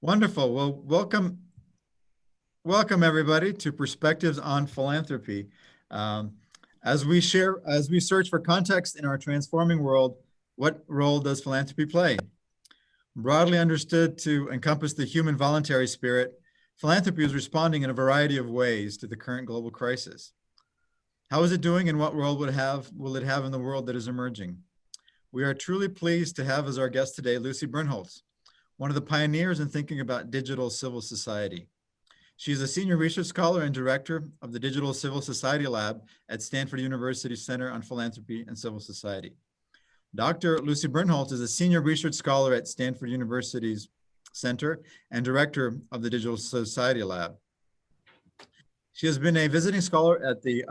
Wonderful. Well, welcome everybody to Perspectives on Philanthropy. As we search for context in our transforming world, what role does philanthropy play? Broadly understood to encompass the human voluntary spirit, philanthropy is responding in a variety of ways to the current global crisis. How is it doing, and what role will it have in the world that is emerging? We are truly pleased to have as our guest today Lucile Bernholz, one of the pioneers in thinking about digital civil society. She is a senior research scholar and director of the Digital Civil Society Lab at Stanford University Center on Philanthropy and Civil Society. Dr. Lucile Bernholz is a senior research scholar at Stanford University's Center and director of the Digital Society Lab. She has been a visiting scholar at the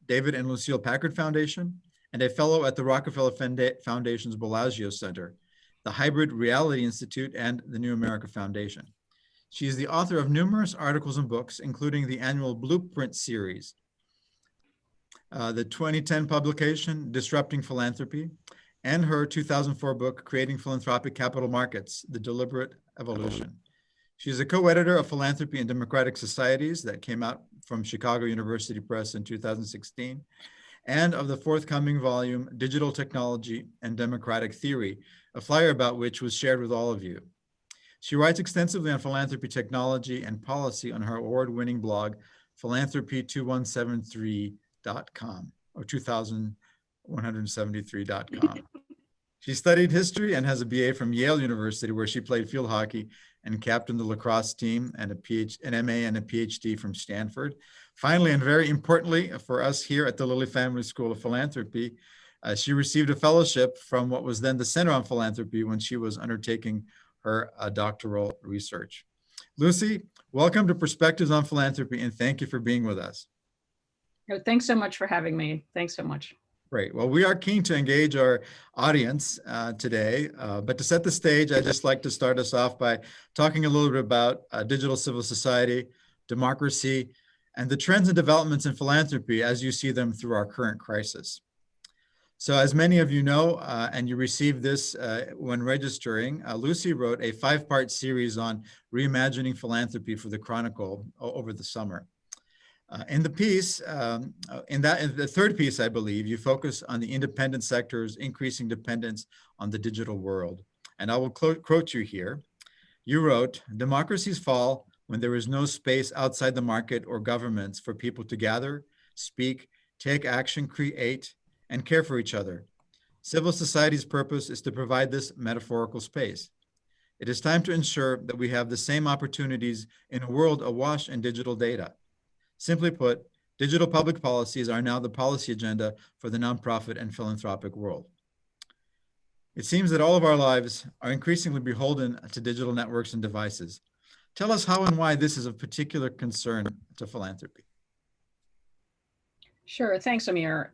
David and Lucile Packard Foundation and a fellow at the Rockefeller Foundation's Bellagio Center, the Hybrid Reality Institute, and the New America Foundation. She is the author of numerous articles and books, including the annual Blueprint series, the 2010 publication, Disrupting Philanthropy, and her 2004 book, Creating Philanthropic Capital Markets, The Deliberate Evolution. She is a co-editor of Philanthropy and Democratic Societies that came out from Chicago University Press in 2016, and of the forthcoming volume, Digital Technology and Democratic Theory, a flyer about which was shared with all of you. She writes extensively on philanthropy, technology, and policy on her award-winning blog, philanthropy2173.com, or 2173.com. She studied history and has a BA from Yale University, where she played field hockey and captained the lacrosse team, and an MA and a PhD from Stanford. Finally, and very importantly for us here at the Lilly Family School of Philanthropy, she received a fellowship from what was then the Center on Philanthropy when she was undertaking her doctoral research. Lucy, welcome to Perspectives on Philanthropy, and thank you for being with us. Oh, thanks so much for having me. Thanks so much. Great. Well, we are keen to engage our audience today, but to set the stage, I'd just like to start us off by talking a little bit about digital civil society, democracy, and the trends and developments in philanthropy as you see them through our current crisis. So as many of you know, and you received this when registering, Lucy wrote a 5-part series on reimagining philanthropy for the Chronicle over the summer. In the piece, in the third piece, I believe, you focus on the independent sector's increasing dependence on the digital world. And I will quote you here. You wrote, "Democracies fall when there is no space outside the market or governments for people to gather, speak, take action, create, and care for each other. Civil society's purpose is to provide this metaphorical space. It is time to ensure that we have the same opportunities in a world awash in digital data. Simply put, digital public policies are now the policy agenda for the nonprofit and philanthropic world." It seems that all of our lives are increasingly beholden to digital networks and devices. Tell us how and why this is of particular concern to philanthropy. Sure, thanks, Amir.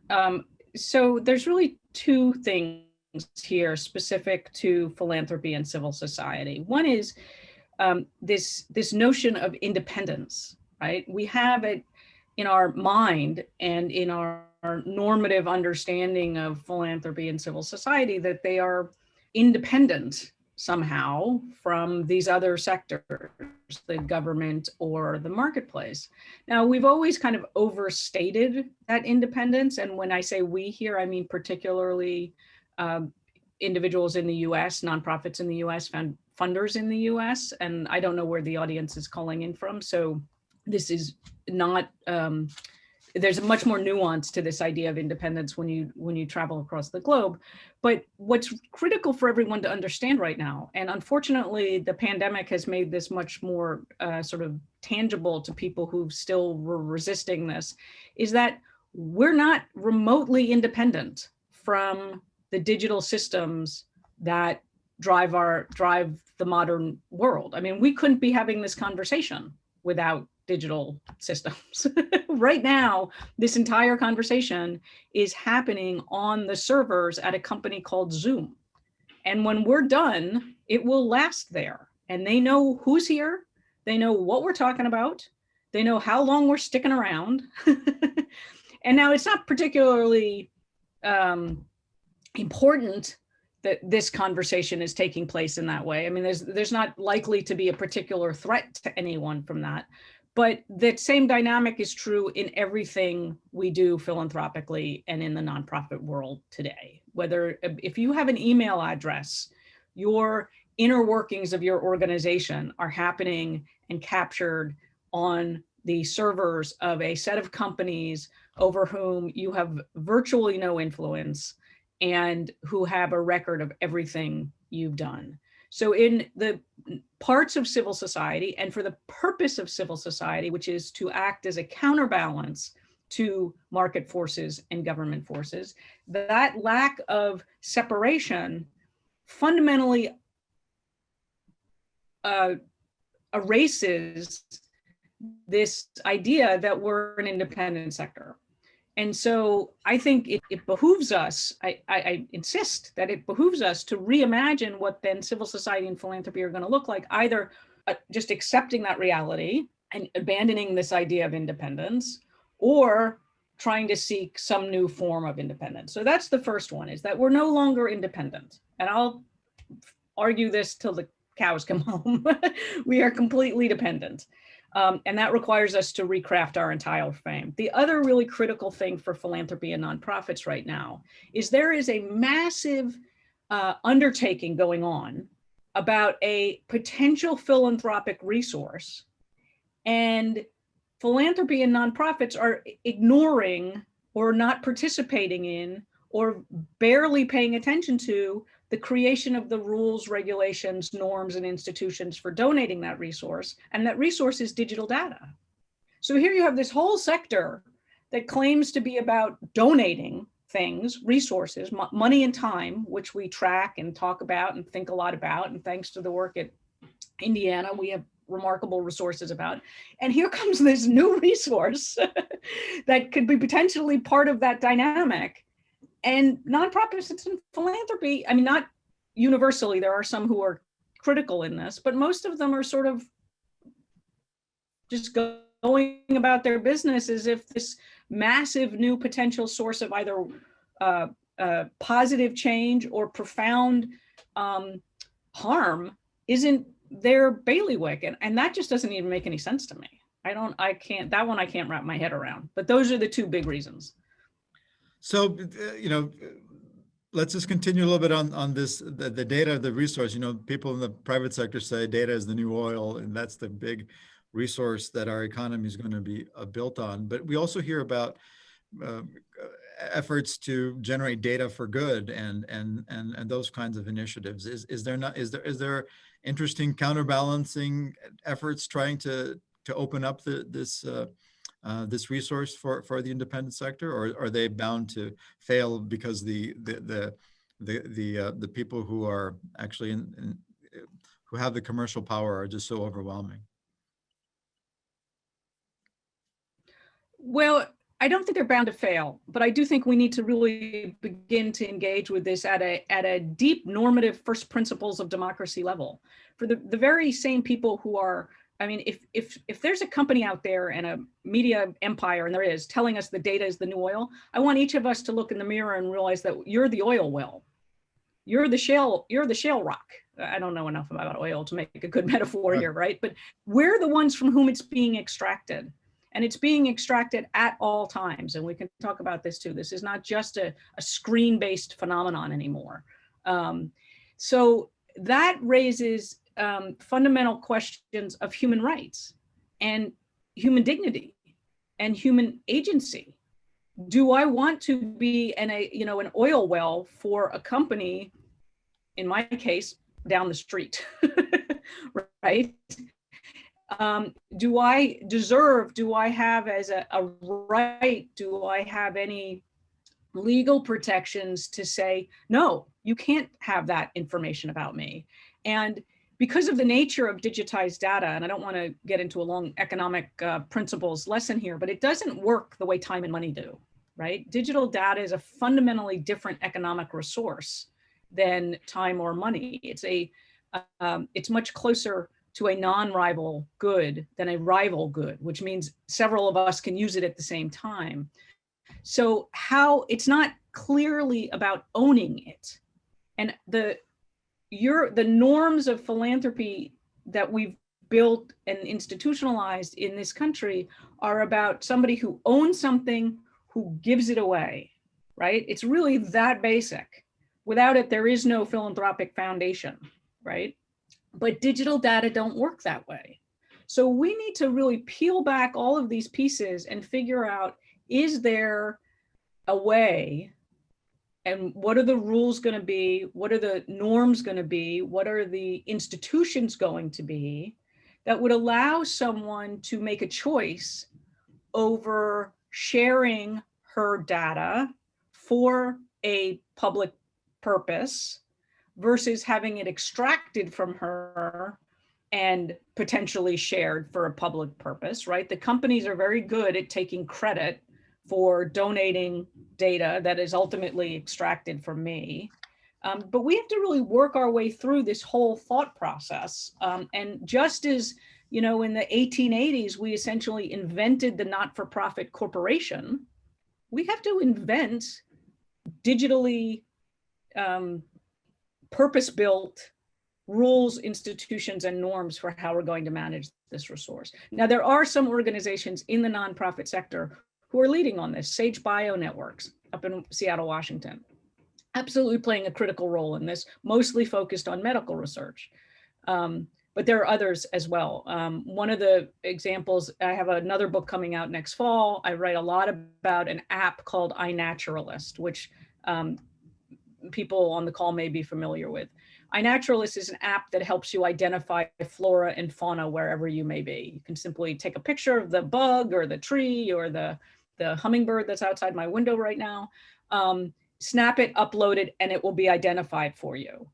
So there's really two things here specific to philanthropy and civil society. One is this notion of independence. Right? We have it in our mind and in our normative understanding of philanthropy and civil society that they are independent somehow from these other sectors, the government or the marketplace. Now, we've always kind of overstated that independence. And when I say we here, I mean particularly individuals in the US, nonprofits in the US, funders in the US. And I don't know where the audience is calling in from. So this is not, there's much more nuance to this idea of independence when you travel across the globe. But what's critical for everyone to understand right now, and unfortunately the pandemic has made this much more sort of tangible to people who still were resisting this, is that we're not remotely independent from the digital systems that drive the modern world. I mean, we couldn't be having this conversation without digital systems. Right now, this entire conversation is happening on the servers at a company called Zoom. And when we're done, it will last there. And they know who's here. They know what we're talking about. They know how long we're sticking around. And now it's not particularly important that this conversation is taking place in that way. I mean, there's not likely to be a particular threat to anyone from that, but that same dynamic is true in everything we do philanthropically and in the nonprofit world today. Whether if you have an email address, your inner workings of your organization are happening and captured on the servers of a set of companies over whom you have virtually no influence and who have a record of everything you've done. So in the parts of civil society and for the purpose of civil society, which is to act as a counterbalance to market forces and government forces, that lack of separation fundamentally erases this idea that we're an independent sector. And so I think it behooves us, I insist that it behooves us to reimagine what then civil society and philanthropy are going to look like, either just accepting that reality and abandoning this idea of independence, or trying to seek some new form of independence. So that's the first one, is that we're no longer independent. And I'll argue this till the cows come home. We are completely dependent. And that requires us to recraft our entire frame. The other really critical thing for philanthropy and nonprofits right now is there is a massive undertaking going on about a potential philanthropic resource. And philanthropy and nonprofits are ignoring or not participating in or barely paying attention to the creation of the rules, regulations, norms, and institutions for donating that resource. And that resource is digital data. So here you have this whole sector that claims to be about donating things, resources, money and time, which we track and talk about and think a lot about. And thanks to the work at Indiana, we have remarkable resources about. And here comes this new resource that could be potentially part of that dynamic. And nonprofits and philanthropy, I mean, not universally, there are some who are critical in this, but most of them are sort of just going about their business as if this massive new potential source of either positive change or profound harm isn't their bailiwick. And that just doesn't even make any sense to me. I can't wrap my head around, but those are the two big reasons. So, let's just continue a little bit on this, the data, the resource. People in the private sector say data is the new oil, and that's the big resource that our economy is going to be built on. But we also hear about efforts to generate data for good and those kinds of initiatives. Is there interesting counterbalancing efforts trying to open up this resource for the independent sector, or are they bound to fail because the people who are actually who have the commercial power are just so overwhelming? Well, I don't think they're bound to fail, but I do think we need to really begin to engage with this at a deep normative first principles of democracy level. For the very same people who are, I mean, if there's a company out there and a media empire, and there is, telling us the data is the new oil, I want each of us to look in the mirror and realize that you're the oil well. You're the shale rock. I don't know enough about oil to make a good metaphor here, right? But we're the ones from whom it's being extracted. And it's being extracted at all times. And we can talk about this too. This is not just a screen-based phenomenon anymore. So that raises fundamental questions of human rights and human dignity and human agency. Do I want to be an oil well for a company, in my case, down the street, right? Do I deserve, do I have as a right, do I have any legal protections to say, no, you can't have that information about me? And because of the nature of digitized data, and I don't want to get into a long economic principles lesson here, but it doesn't work the way time and money do, right? Digital data is a fundamentally different economic resource than time or money. It's much closer to a non-rival good than a rival good, which means several of us can use it at the same time. So it's not clearly about owning it. And the norms of philanthropy that we've built and institutionalized in this country are about somebody who owns something, who gives it away, right? It's really that basic. Without it, there is no philanthropic foundation, right? But digital data don't work that way. So we need to really peel back all of these pieces and figure out, is there a way, and what are the rules going to be? What are the norms going to be? What are the institutions going to be that would allow someone to make a choice over sharing her data for a public purpose versus having it extracted from her and potentially shared for a public purpose, right? The companies are very good at taking credit for donating data that is ultimately extracted from me. But we have to really work our way through this whole thought process. And just as, in the 1880s, we essentially invented the not-for-profit corporation, we have to invent digitally purpose-built rules, institutions, and norms for how we're going to manage this resource. Now, there are some organizations in the nonprofit sector who are leading on this. Sage Bio Networks up in Seattle, Washington, absolutely playing a critical role in this, mostly focused on medical research. But there are others as well. One of the examples, I have another book coming out next fall. I write a lot about an app called iNaturalist, which people on the call may be familiar with. iNaturalist is an app that helps you identify flora and fauna wherever you may be. You can simply take a picture of the bug or the tree or the hummingbird that's outside my window right now, snap it, upload it, and it will be identified for you.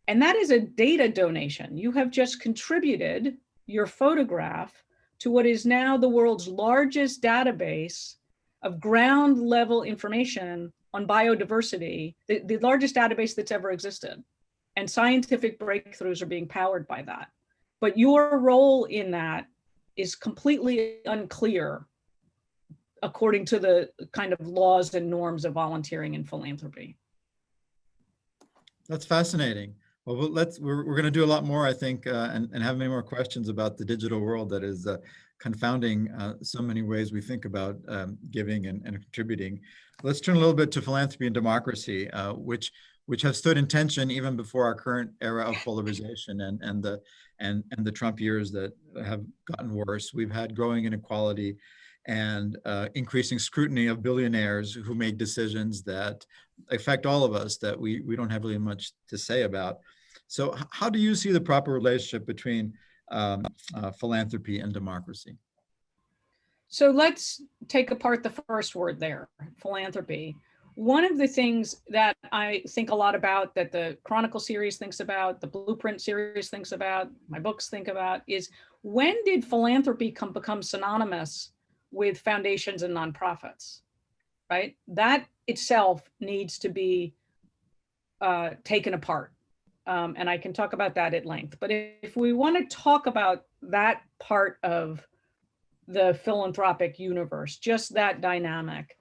And that is a data donation. You have just contributed your photograph to what is now the world's largest database of ground level information on biodiversity, the largest database that's ever existed. And scientific breakthroughs are being powered by that. But your role in that is completely unclear according to the kind of laws and norms of volunteering and philanthropy. That's fascinating. Well, we're going to do a lot more, I think, and have many more questions about the digital world that is confounding so many ways we think about giving and contributing. Let's turn a little bit to philanthropy and democracy, which have stood in tension even before our current era of polarization and the Trump years that have gotten worse. We've had growing inequality and increasing scrutiny of billionaires who make decisions that affect all of us that we don't have really much to say about. So how do you see the proper relationship between philanthropy and democracy? So let's take apart the first word there, philanthropy. One of the things that I think a lot about, that the Chronicle series thinks about, the Blueprint series thinks about, my books think about, is when did philanthropy become synonymous with foundations and nonprofits, right? That itself needs to be taken apart. And I can talk about that at length. But if we want to talk about that part of the philanthropic universe, just that dynamic,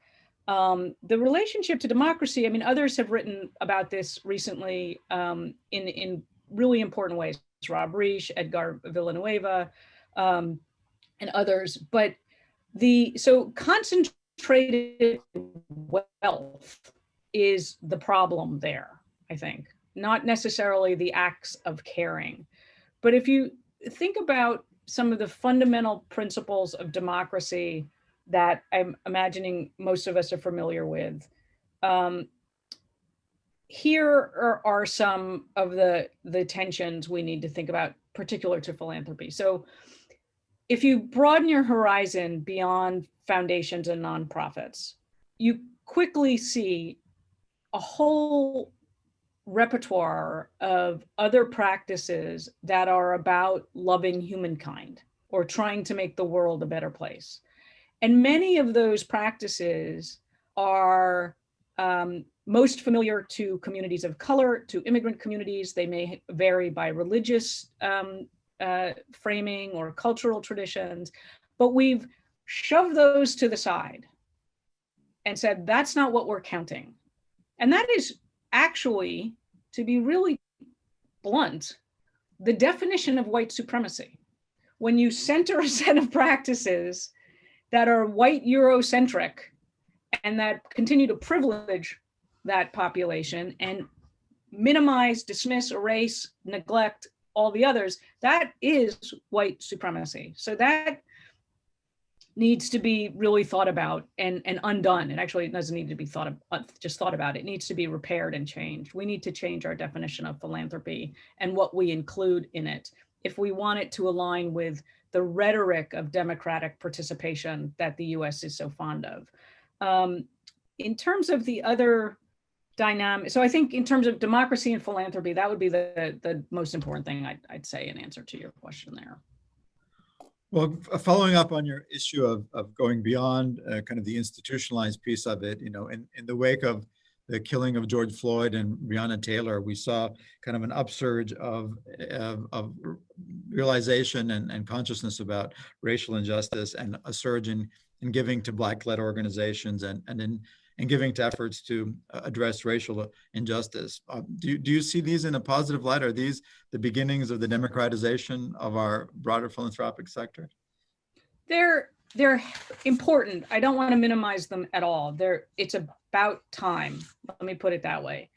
the relationship to democracy, I mean, others have written about this recently in really important ways. Rob Reich, Edgar Villanueva, and others. But so concentrated wealth is the problem there, I think. Not necessarily the acts of caring. But if you think about some of the fundamental principles of democracy that I'm imagining most of us are familiar with, here are some of the tensions we need to think about, particular to philanthropy. So if you broaden your horizon beyond foundations and nonprofits, you quickly see a whole repertoire of other practices that are about loving humankind or trying to make the world a better place. And many of those practices are most familiar to communities of color, to immigrant communities. They may vary by religious framing or cultural traditions, but we've shoved those to the side and said, that's not what we're counting. And that is actually to be really blunt, the definition of white supremacy. When you center a set of practices that are white Eurocentric and that continue to privilege that population and minimize, dismiss, erase, neglect all the others, that is white supremacy. So that needs to be really thought about and undone. And actually, it doesn't need to be just thought about. It needs to be repaired and changed. We need to change our definition of philanthropy and what we include in it if we want it to align with the rhetoric of democratic participation that the US is so fond of. In terms of the other dynamic, so I think in terms of democracy and philanthropy, that would be the most important thing I'd say in answer to your question there. Well, following up on your issue of going beyond kind of the institutionalized piece of it, in the wake of the killing of George Floyd and Breonna Taylor, we saw kind of an upsurge of realization and consciousness about racial injustice, and a surge in giving to Black-led organizations and in giving to efforts to address racial injustice. Do you see these in a positive light? Are these the beginnings of the democratization of our broader philanthropic sector? They're important. I don't want to minimize them at all. It's about time. Let me put it that way.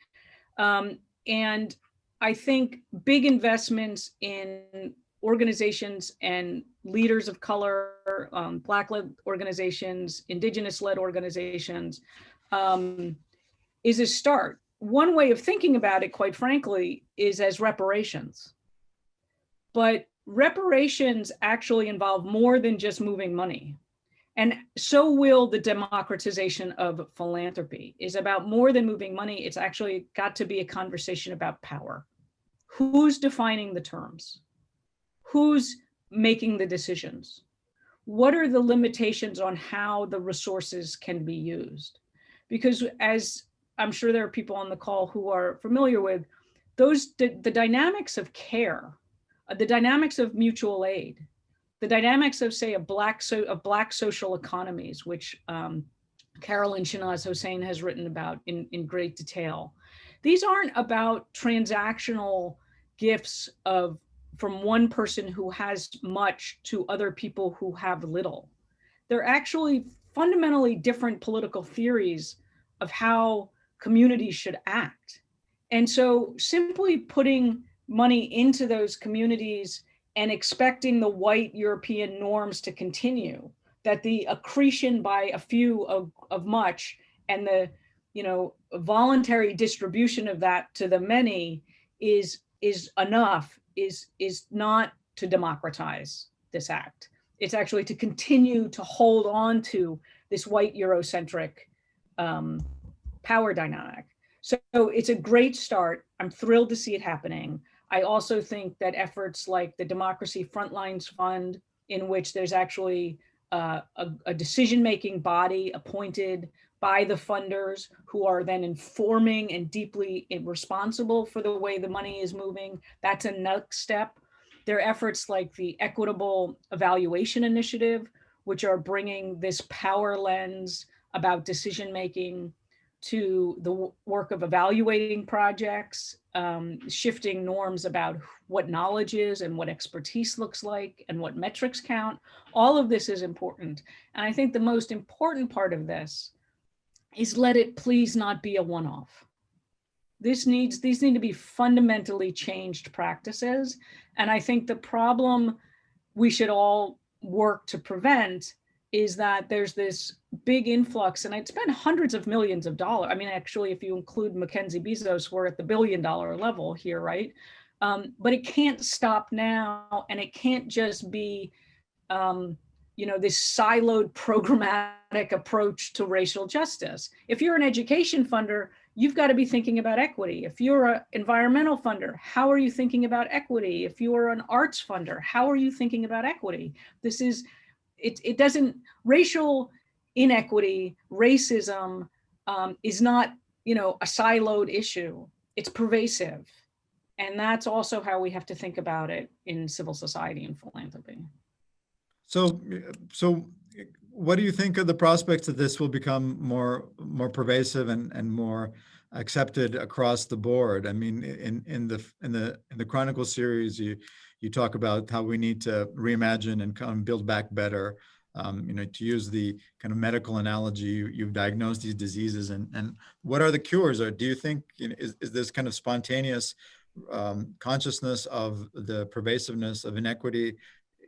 And I think big investments in organizations and leaders of color, Black-led organizations, Indigenous-led organizations, is a start. One way of thinking about it, quite frankly, is as reparations. But reparations actually involve more than just moving money. And so will the democratization of philanthropy is about more than moving money. It's actually got to be a conversation about power. Who's defining the terms? Who's making the decisions? What are the limitations on how the resources can be used? Because as I'm sure there are people on the call who are familiar with, the dynamics of care, the dynamics of mutual aid, the dynamics of, say, Black social economies, which Carolyn Shanaz Hossain has written about in great detail. These aren't about transactional gifts from one person who has much to other people who have little. They're actually fundamentally different political theories of how communities should act. And so simply putting money into those communities and expecting the white European norms to continue, that the accretion by a few of much and the voluntary distribution of that to the many is enough, is not to democratize this act. It's actually to continue to hold on to this white Eurocentric power dynamic. So it's a great start. I'm thrilled to see it happening. I also think that efforts like the Democracy Frontlines Fund, in which there's actually a decision-making body appointed by the funders who are then informing and deeply responsible for the way the money is moving, that's a next step. There are efforts like the Equitable Evaluation Initiative, which are bringing this power lens about decision-making to the work of evaluating projects, shifting norms about what knowledge is and what expertise looks like and what metrics count. All of this is important. And I think the most important part of this is let it please not be a one-off. These need to be fundamentally changed practices. And I think the problem we should all work to prevent is that there's this big influx, and it's been hundreds of millions of dollars. I mean, actually, if you include Mackenzie Bezos, we're at the $1 billion level here, right? But it can't stop now, and it can't just be, this siloed programmatic approach to racial justice. If you're an education funder, you've got to be thinking about equity. If you're an environmental funder, how are you thinking about equity? If you are an arts funder, how are you thinking about equity? Racial inequity, racism is not, a siloed issue. It's pervasive. And that's also how we have to think about it in civil society and philanthropy. So what do you think of the prospects that this will become more pervasive and more accepted across the board. I mean, in the Chronicle series, you talk about how we need to reimagine and come build back better. To use the kind of medical analogy, you've diagnosed these diseases, and what are the cures? Or do you think, is this kind of spontaneous consciousness of the pervasiveness of inequity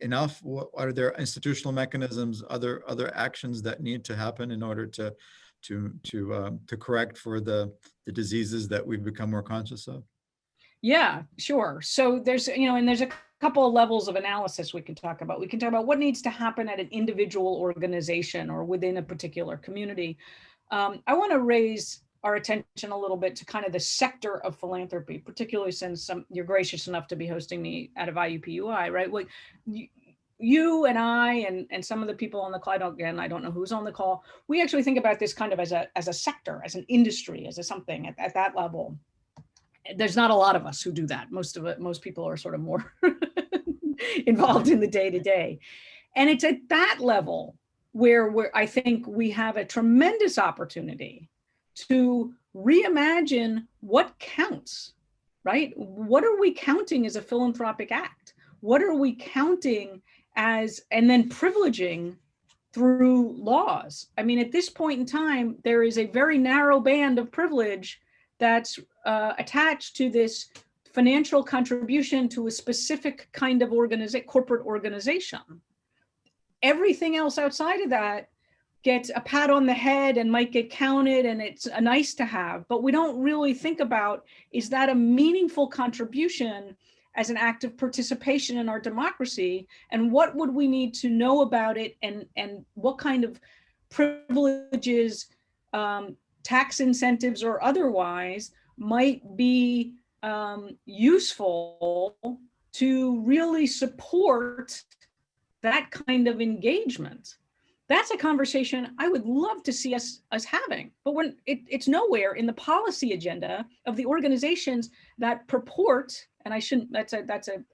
enough? Are there institutional mechanisms, other actions that need to happen in order to correct for the diseases that we've become more conscious of? Yeah, sure. So there's, and there's a couple of levels of analysis we can talk about. We can talk about what needs to happen at an individual organization or within a particular community. I want to raise our attention a little bit to kind of the sector of philanthropy, particularly since you're gracious enough to be hosting me out of IUPUI, right? Well, you and I and some of the people on the call, I don't know who's on the call, we actually think about this kind of as a sector, as an industry, as a something at that level. There's not a lot of us who do that. Most people are sort of more involved in the day-to-day. And it's at that level where I think we have a tremendous opportunity to reimagine what counts, right? What are we counting as a philanthropic act? What are we counting as, and then privileging through laws? I mean, at this point in time, there is a very narrow band of privilege that's attached to this financial contribution to a specific kind of corporate organization. Everything else outside of that gets a pat on the head and might get counted, and it's a nice to have, but we don't really think about, is that a meaningful contribution as an act of participation in our democracy? And what would we need to know about it, and what kind of privileges, tax incentives or otherwise, might be useful to really support that kind of engagement? That's a conversation I would love to see us having, but it's nowhere in the policy agenda of the organizations that purport, and I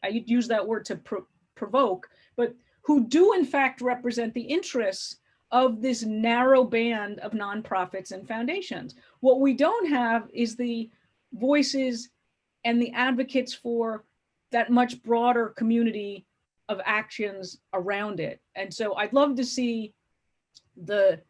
use that word to provoke, but who do in fact represent the interests of this narrow band of nonprofits and foundations. What we don't have is the voices and the advocates for that much broader community of actions around it. And so I'd love to see the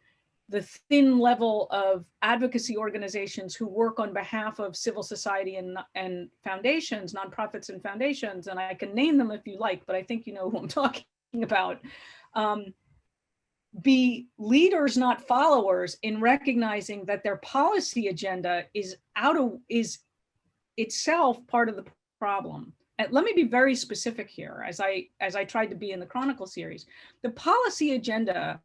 thin level of advocacy organizations who work on behalf of civil society and foundations, nonprofits and foundations, and I can name them if you like, but I think you know who I'm talking about, be leaders, not followers, in recognizing that their policy agenda is itself part of the problem. And let me be very specific here, as I tried to be in the Chronicle series. The policy agenda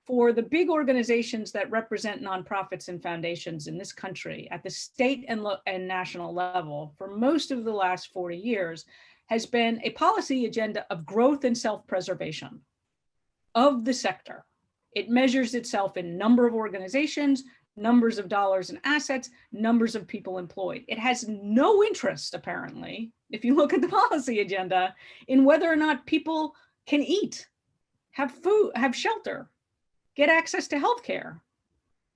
for the big organizations that represent nonprofits and foundations in this country at the state and national level for most of the last 40 years has been a policy agenda of growth and self-preservation of the sector. It measures itself in number of organizations, numbers of dollars and assets, numbers of people employed. It has no interest, apparently, if you look at the policy agenda, in whether or not people can eat, have food, have shelter, get access to healthcare,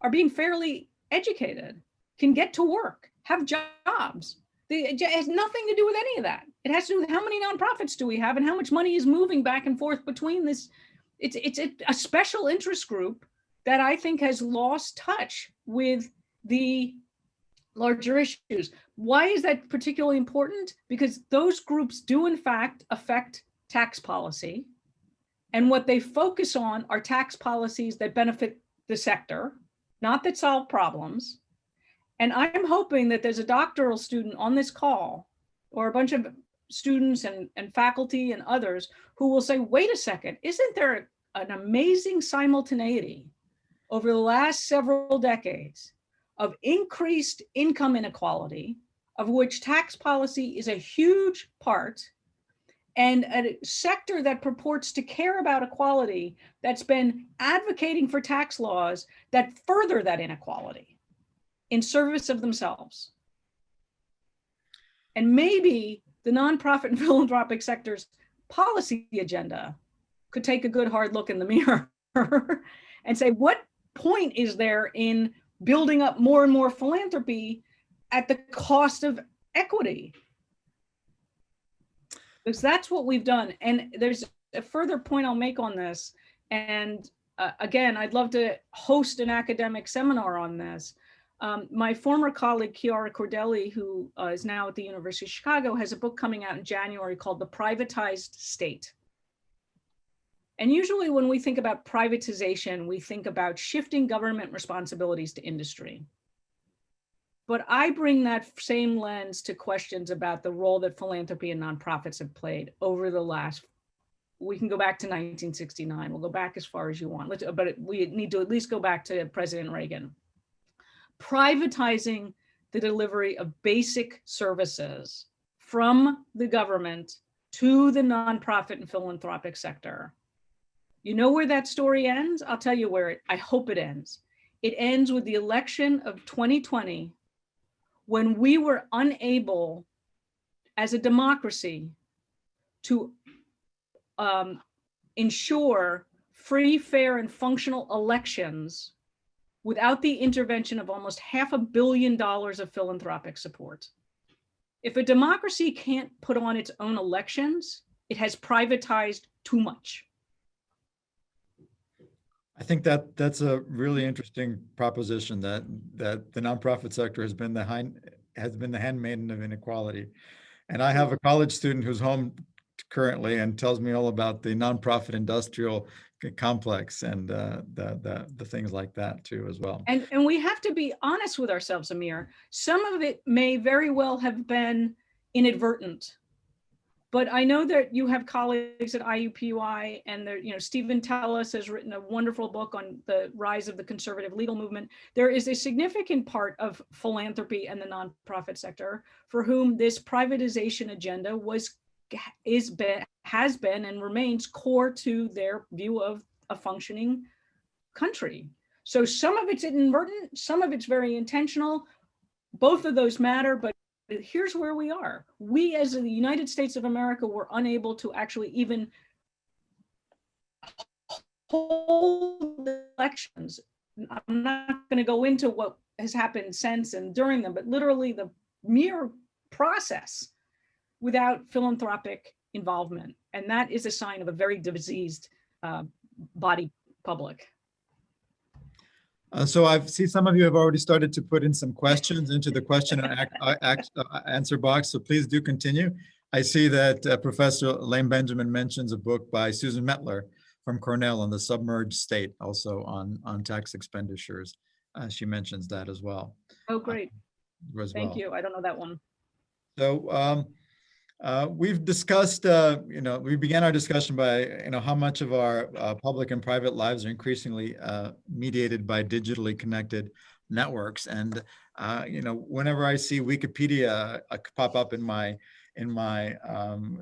are being fairly educated, can get to work, have jobs. It has nothing to do with any of that. It has to do with how many nonprofits do we have and how much money is moving back and forth between this. It's a special interest group that I think has lost touch with the larger issues. Why is that particularly important? Because those groups do in fact affect tax policy. And what they focus on are tax policies that benefit the sector, not that solve problems. And I'm hoping that there's a doctoral student on this call, or a bunch of students and faculty and others who will say, wait a second, isn't there an amazing simultaneity over the last several decades of increased income inequality, of which tax policy is a huge part, and a sector that purports to care about equality that's been advocating for tax laws that further that inequality in service of themselves? And maybe the nonprofit and philanthropic sector's policy agenda could take a good hard look in the mirror and say, what point is there in building up more and more philanthropy at the cost of equity. Because that's what we've done. And there's a further point I'll make on this. And again, I'd love to host an academic seminar on this. My former colleague, Chiara Cordelli, who is now at the University of Chicago, has a book coming out in January called The Privatized State. And usually when we think about privatization, we think about shifting government responsibilities to industry. But I bring that same lens to questions about the role that philanthropy and nonprofits have played over the last, we can go back to 1969, we'll go back as far as you want, but we need to at least go back to President Reagan. Privatizing the delivery of basic services from the government to the nonprofit and philanthropic sector. You know where that story ends? I'll tell you where I hope it ends. It ends with the election of 2020, when we were unable as a democracy to ensure free, fair, and functional elections without the intervention of almost $500 million of philanthropic support. If a democracy can't put on its own elections, it has privatized too much. I think that that's a really interesting proposition, that the nonprofit sector has been the handmaiden of inequality. And I have a college student who's home currently and tells me all about the nonprofit industrial complex and the things like that too as well. And we have to be honest with ourselves, Amir. Some of it may very well have been inadvertent. But I know that you have colleagues at IUPUI, and Stephen Tellis has written a wonderful book on the rise of the conservative legal movement. There is a significant part of philanthropy and the nonprofit sector for whom this privatization agenda has been and remains core to their view of a functioning country. So some of it's inadvertent, some of it's very intentional. Both of those matter, but here's where we are. We, as the United States of America, were unable to actually even hold elections. I'm not going to go into what has happened since and during them, but literally the mere process without philanthropic involvement. And that is a sign of a very diseased body public. So I see some of you have already started to put in some questions into the question and answer box, so please do continue. I see that Professor Lane Benjamin mentions a book by Susan Mettler from Cornell on the submerged state, also on tax expenditures. She mentions that as well. Oh, great. Thank you. I don't know that one. So we've discussed, we began our discussion by, how much of our public and private lives are increasingly mediated by digitally connected networks. And, whenever I see Wikipedia pop up in my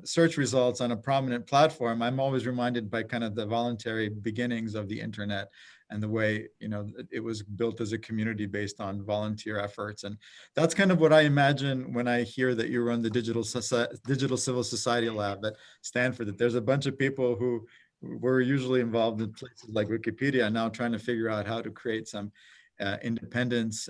search results on a prominent platform, I'm always reminded by kind of the voluntary beginnings of the internet and the way, it was built as a community based on volunteer efforts. And that's kind of what I imagine when I hear that you run the Digital Civil Society Lab at Stanford, that there's a bunch of people who were usually involved in places like Wikipedia now trying to figure out how to create some independence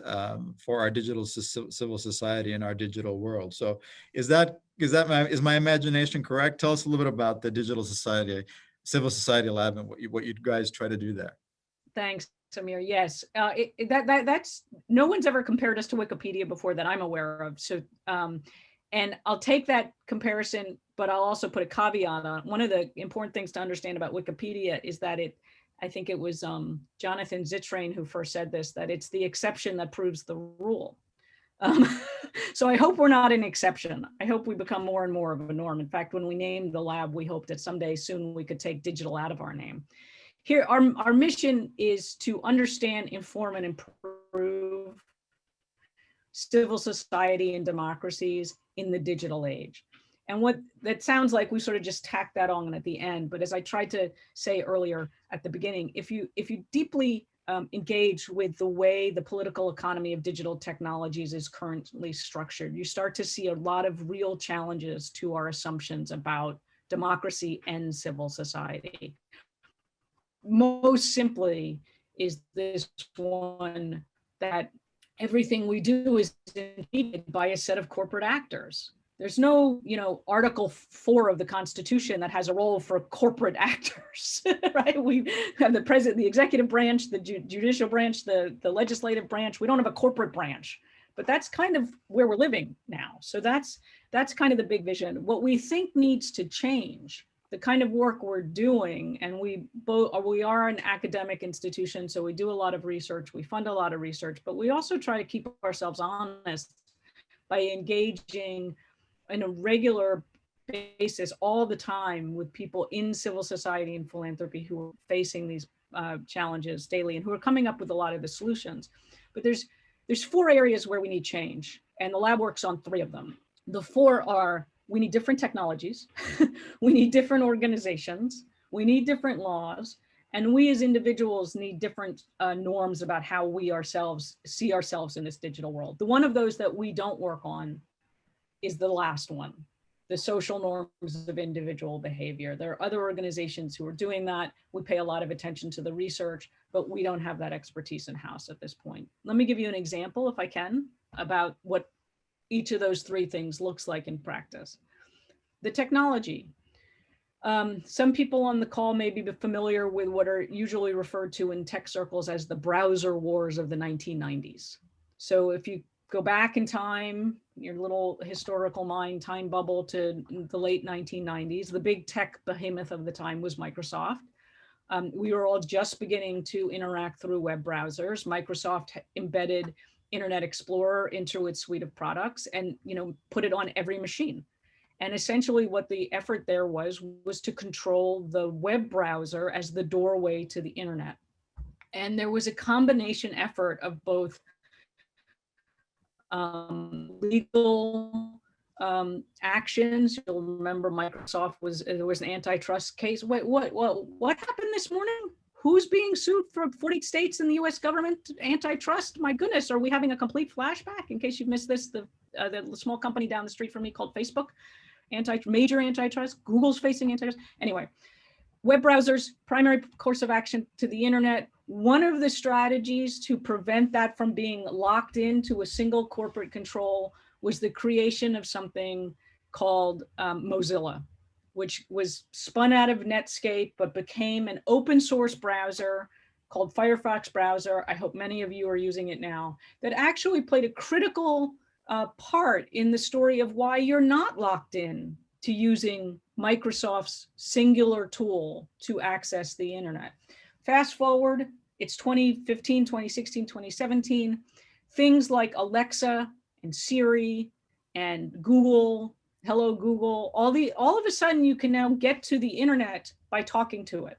for our digital civil society and our digital world. So is my imagination correct? Tell us a little bit about the Civil Society Lab and what you guys try to do there. Thanks, Samir. Yes, that's no one's ever compared us to Wikipedia before that I'm aware of. So, and I'll take that comparison, but I'll also put a caveat on it. One of the important things to understand about Wikipedia is that I think it was Jonathan Zittrain who first said this, that it's the exception that proves the rule. So I hope we're not an exception. I hope we become more and more of a norm. In fact, when we named the lab, we hope that someday soon we could take digital out of our name. Here, our mission is to understand, inform, and improve civil society and democracies in the digital age. And what that sounds like, we sort of just tacked that on at the end. But as I tried to say earlier at the beginning, if you deeply engage with the way the political economy of digital technologies is currently structured, you start to see a lot of real challenges to our assumptions about democracy and civil society. Most simply is this one: that everything we do is impeded by a set of corporate actors. There's no, Article 4 of the Constitution that has a role for corporate actors, right? We have the president, the executive branch, the judicial branch, the legislative branch. We don't have a corporate branch, but that's kind of where we're living now. So that's kind of the big vision. What we think needs to change, the kind of work we're doing, and we are an academic institution, so we do a lot of research, we fund a lot of research, but we also try to keep ourselves honest by engaging in a regular basis all the time with people in civil society and philanthropy who are facing these challenges daily and who are coming up with a lot of the solutions. But there's 4 areas where we need change, and the lab works on 3 of them. The 4 are: we need different technologies, we need different organizations, we need different laws, and we as individuals need different norms about how we ourselves see ourselves in this digital world. The one of those that we don't work on is the last one, the social norms of individual behavior. There are other organizations who are doing that. We pay a lot of attention to the research, but we don't have that expertise in-house at this point. Let me give you an example, if I can, about what each of those 3 things looks like in practice. The technology. Some people on the call may be familiar with what are usually referred to in tech circles as the browser wars of the 1990s. So if you go back in time, your little historical mind time bubble to the late 1990s, the big tech behemoth of the time was Microsoft. We were all just beginning to interact through web browsers. Microsoft embedded Internet Explorer into its suite of products and put it on every machine. And essentially what the effort there was to control the web browser as the doorway to the internet. And there was a combination effort of both legal actions. You'll remember Microsoft there was an antitrust case. Wait, what happened this morning? Who's being sued for 40 states in the US government antitrust? My goodness, are we having a complete flashback? In case you've missed this, the small company down the street from me called Facebook, major antitrust, Google's facing antitrust. Anyway, web browsers, primary course of action to the internet. One of the strategies to prevent that from being locked into a single corporate control was the creation of something called Mozilla, which was spun out of Netscape, but became an open source browser called Firefox browser. I hope many of you are using it now. That actually played a critical part in the story of why you're not locked in to using Microsoft's singular tool to access the internet. Fast forward, it's 2015, 2016, 2017. Things like Alexa and Siri and Google, hello Google, all of a sudden you can now get to the internet by talking to it.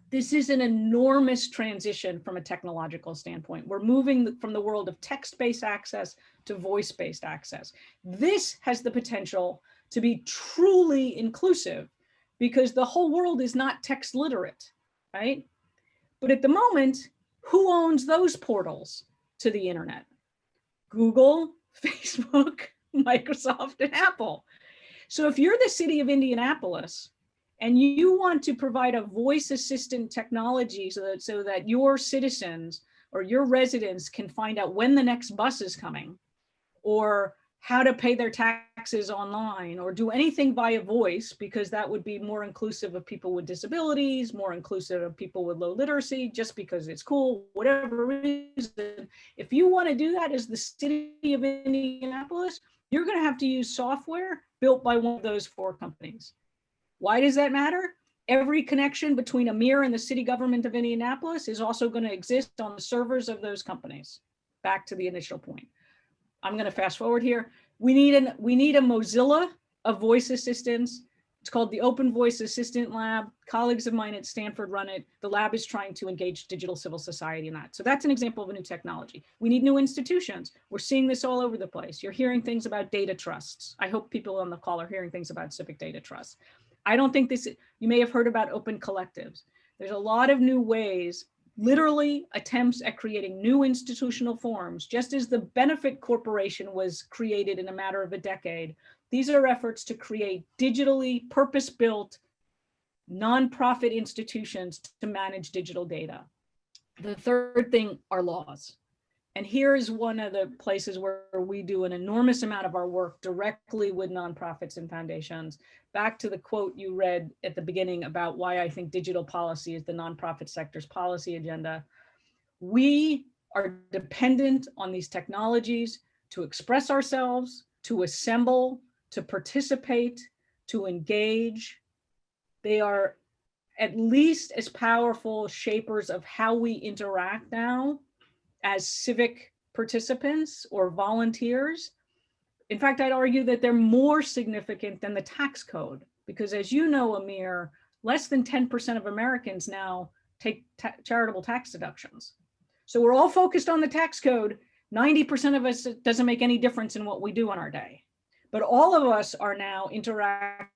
This is an enormous transition from a technological standpoint. We're moving from the world of text-based access to voice-based access. This has the potential to be truly inclusive because the whole world is not text literate, right? But at the moment, who owns those portals to the internet? Google, Facebook, Microsoft, and Apple. So if you're the city of Indianapolis and you want to provide a voice assistant technology so that your citizens or your residents can find out when the next bus is coming, or how to pay their taxes online, or do anything via voice, because that would be more inclusive of people with disabilities, more inclusive of people with low literacy, just because it's cool, whatever reason. If you want to do that as the city of Indianapolis, you're going to have to use software built by one of those 4 companies. Why does that matter? Every connection between Amir and the city government of Indianapolis is also going to exist on the servers of those companies. Back to the initial point. I'm going to fast forward here. We need a Mozilla of voice assistants. It's called the Open Voice Assistant Lab. Colleagues of mine at Stanford run it. The lab is trying to engage digital civil society in that. So that's an example of a new technology. We need new institutions. We're seeing this all over the place. You're hearing things about data trusts. I hope people on the call are hearing things about civic data trusts. I don't think you may have heard about open collectives. There's a lot of new ways, literally attempts at creating new institutional forms, just as the benefit corporation was created in a matter of a decade. These are efforts to create digitally purpose-built nonprofit institutions to manage digital data. The third thing are laws. And here's one of the places where we do an enormous amount of our work directly with nonprofits and foundations. Back to the quote you read at the beginning about why I think digital policy is the nonprofit sector's policy agenda. We are dependent on these technologies to express ourselves, to assemble, to participate, to engage. They are at least as powerful shapers of how we interact now as civic participants or volunteers. In fact, I'd argue that they're more significant than the tax code, because as you know, Amir, less than 10% of Americans now take charitable tax deductions. So we're all focused on the tax code. 90% of us, it doesn't make any difference in what we do on our day. But all of us are now interacting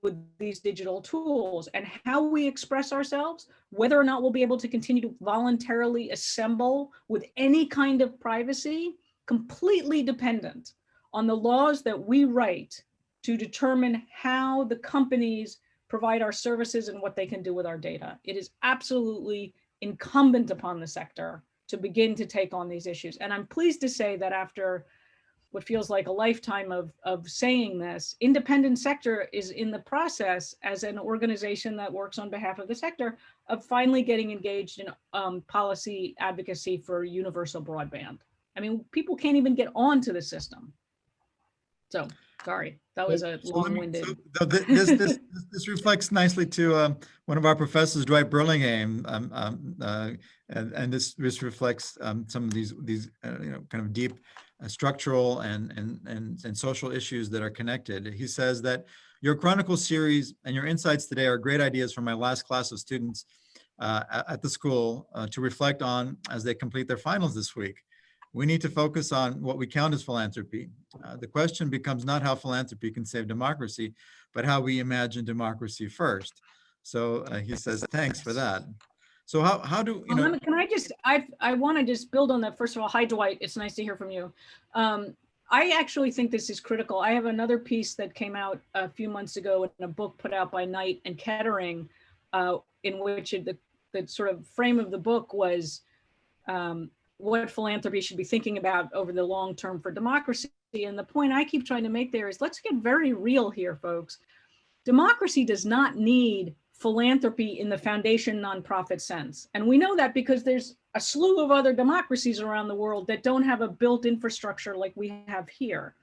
with these digital tools, and how we express ourselves, whether or not we'll be able to continue to voluntarily assemble with any kind of privacy, completely dependent on the laws that we write to determine how the companies provide our services and what they can do with our data. It is absolutely incumbent upon the sector to begin to take on these issues. And I'm pleased to say that after what feels like a lifetime of saying this, independent sector is in the process, as an organization that works on behalf of the sector, of finally getting engaged in policy advocacy for universal broadband. I mean, people can't even get onto the system. So, sorry, that was a long-winded. So this reflects nicely to one of our professors, Dwight Burlingham, and this reflects some of these kind of deep structural and social issues that are connected. He says that your Chronicle series and your insights today are great ideas for my last class of students at the school to reflect on as they complete their finals this week. We need to focus on what we count as philanthropy. The question becomes not how philanthropy can save democracy, but how we imagine democracy first. So he says, thanks for that. So how do you know? Can I just, I want to just build on that. First of all, hi, Dwight. It's nice to hear from you. I actually think this is critical. I have another piece that came out a few months ago in a book put out by Knight and Kettering, in which the sort of frame of the book was what philanthropy should be thinking about over the long term for democracy. And the point I keep trying to make there is, let's get very real here, folks. Democracy does not need philanthropy in the foundation nonprofit sense. And we know that because there's a slew of other democracies around the world that don't have a built infrastructure like we have here.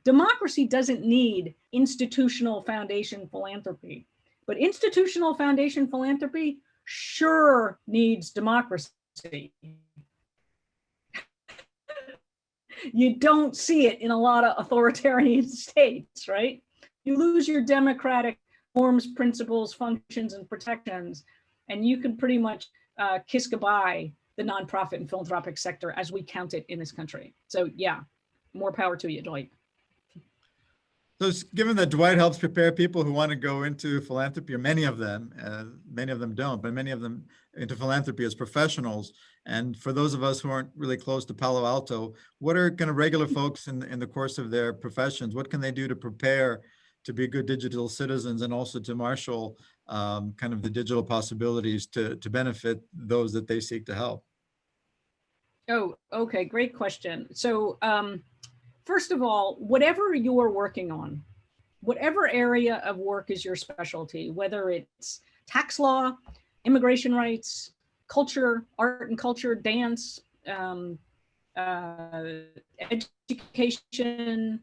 Democracy doesn't need institutional foundation philanthropy, but institutional foundation philanthropy sure needs democracy. You don't see it in a lot of authoritarian states, right? You lose your democratic norms, principles, functions, and protections, and you can pretty much kiss goodbye the nonprofit and philanthropic sector as we count it in this country. So yeah, more power to you, Dwight. So given that Dwight helps prepare people who want to go into philanthropy, or many of them don't, but many of them into philanthropy as professionals. And for those of us who aren't really close to Palo Alto, what are kind of regular folks in the course of their professions? What can they do to prepare to be good digital citizens, and also to marshal kind of the digital possibilities to benefit those that they seek to help? Oh, okay, great question. So first of all, whatever you're working on, whatever area of work is your specialty, whether it's tax law, immigration rights, culture, art and culture, dance, education,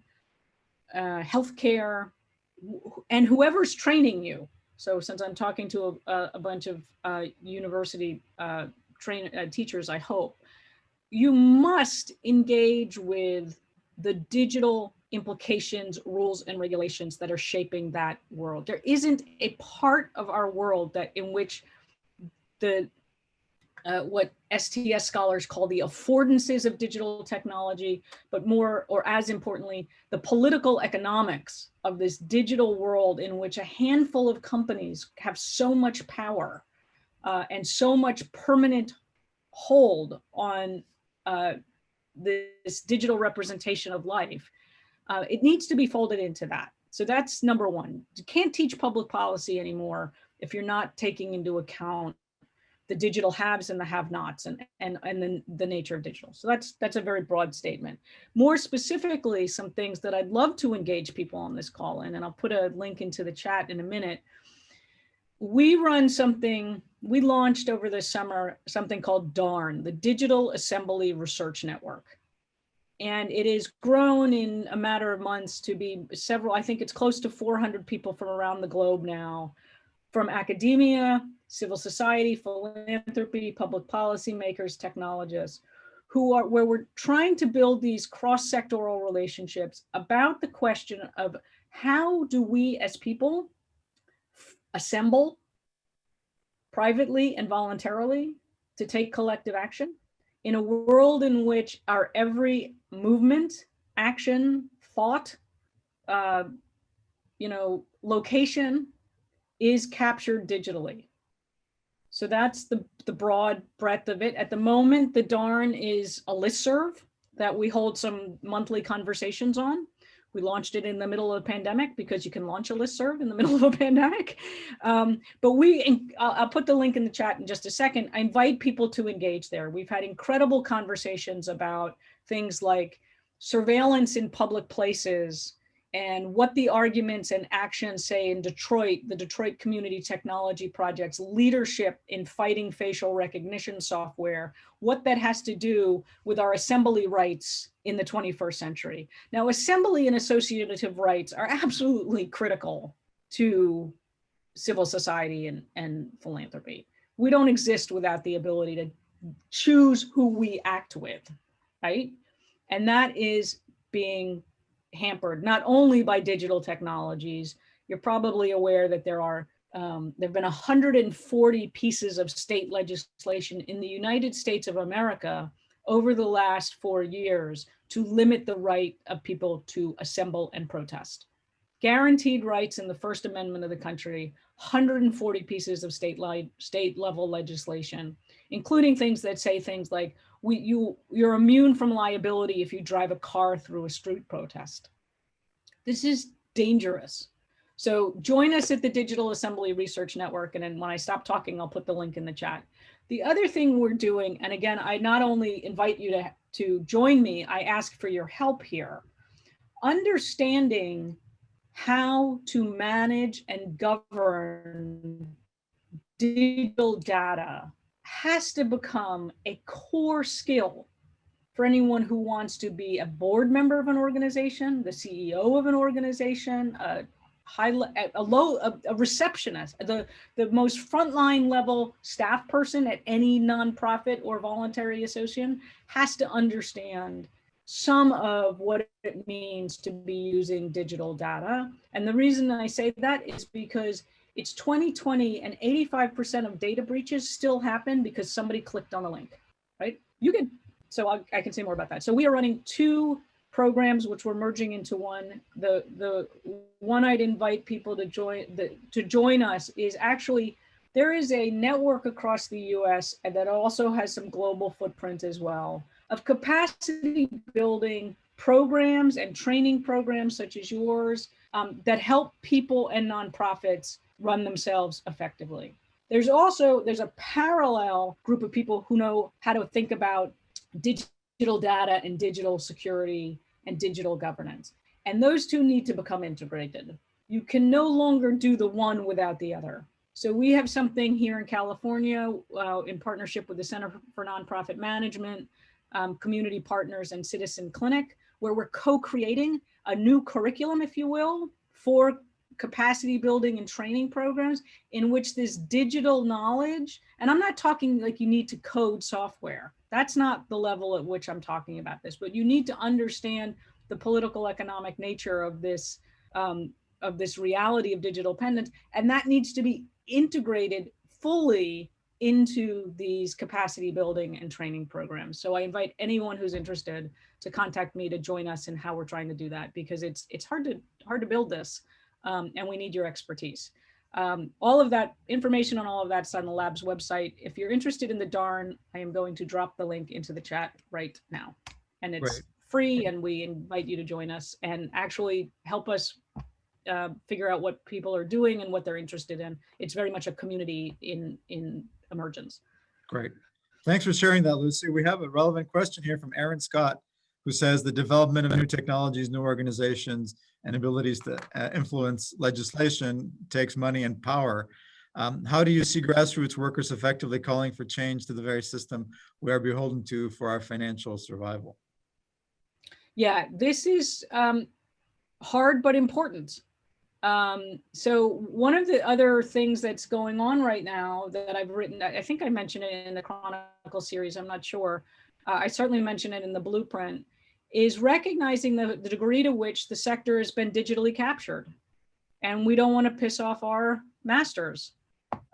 healthcare, and whoever's training you. So since I'm talking to a bunch of university teachers, I hope, you must engage with the digital implications, rules, and regulations that are shaping that world. There isn't a part of our world that in which the what STS scholars call the affordances of digital technology, but more, or as importantly, the political economics of this digital world in which a handful of companies have so much power and so much permanent hold on this digital representation of life. It needs to be folded into that. So that's number one. You can't teach public policy anymore if you're not taking into account the digital haves and the have-nots, and then the nature of digital. So that's a very broad statement. More specifically, some things that I'd love to engage people on this call in, and I'll put a link into the chat in a minute. We launched over the summer something called DARN, the Digital Assembly Research Network. And it has grown in a matter of months to be several, I think it's close to 400 people from around the globe now, from academia, civil society, philanthropy, public policy makers, technologists, where we're trying to build these cross-sectoral relationships about the question of how do we as people assemble privately and voluntarily to take collective action in a world in which our every movement, action, thought, location is captured digitally. So that's the broad breadth of it. At the moment, the DARN is a listserv that we hold some monthly conversations on. We launched it in the middle of the pandemic because you can launch a listserv in the middle of a pandemic. But I'll put the link in the chat in just a second. I invite people to engage there. We've had incredible conversations about things like surveillance in public places and what the arguments and actions say in Detroit, the Detroit Community Technology Project's leadership in fighting facial recognition software, what that has to do with our assembly rights in the 21st century. Now, assembly and associative rights are absolutely critical to civil society and philanthropy. We don't exist without the ability to choose who we act with, right? And that is being hampered not only by digital technologies. You're probably aware that there have been 140 pieces of state legislation in the United States of America over the last 4 years to limit the right of people to assemble and protest. Guaranteed rights in the First Amendment of the country, 140 pieces of state level legislation, including things that say things like, you're immune from liability if you drive a car through a street protest. This is dangerous. So join us at the Digital Assembly Research Network. And then when I stop talking, I'll put the link in the chat. The other thing we're doing, and again, I not only invite you to join me, I ask for your help here. Understanding how to manage and govern digital data has to become a core skill for anyone who wants to be a board member of an organization, the CEO of an organization, a receptionist, the most frontline level staff person at any nonprofit or voluntary association has to understand some of what it means to be using digital data. And the reason I say that is because it's 2020 and 85% of data breaches still happen because somebody clicked on the link, right? So I can say more about that. So we are running 2 programs, which we're merging into one. The one I'd invite people to join us is actually, there is a network across the US that also has some global footprint as well of capacity building programs and training programs such as yours that help people and nonprofits run themselves effectively. There's a parallel group of people who know how to think about digital data and digital security and digital governance. And those two need to become integrated. You can no longer do the one without the other. So we have something here in California in partnership with the Center for Nonprofit Management, community partners, and Citizen Clinic, where we're co-creating a new curriculum, if you will, for capacity building and training programs in which this digital knowledge, and I'm not talking like you need to code software. That's not the level at which I'm talking about this, but you need to understand the political economic nature of this reality of digital dependence, and that needs to be integrated fully into these capacity building and training programs. So I invite anyone who's interested to contact me to join us in how we're trying to do that, because it's hard to build this, and we need your expertise. All of that information on all of that's on the lab's website. If you're interested in the DARN, I am going to drop the link into the chat right now, and it's free, and we invite you to join us and actually help us figure out what people are doing and what they're interested in. It's very much a community in emergence. Great. Thanks for sharing that, Lucy. We have a relevant question here from Aaron Scott, who says the development of new technologies, new organizations, and abilities to influence legislation takes money and power. How do you see grassroots workers effectively calling for change to the very system we are beholden to for our financial survival? Yeah, this is hard but important. So one of the other things that's going on right now that I've written, I think I mentioned it in the Chronicle series, I'm not sure. I certainly mentioned it in the blueprint, is recognizing the degree to which the sector has been digitally captured. And we don't want to piss off our masters.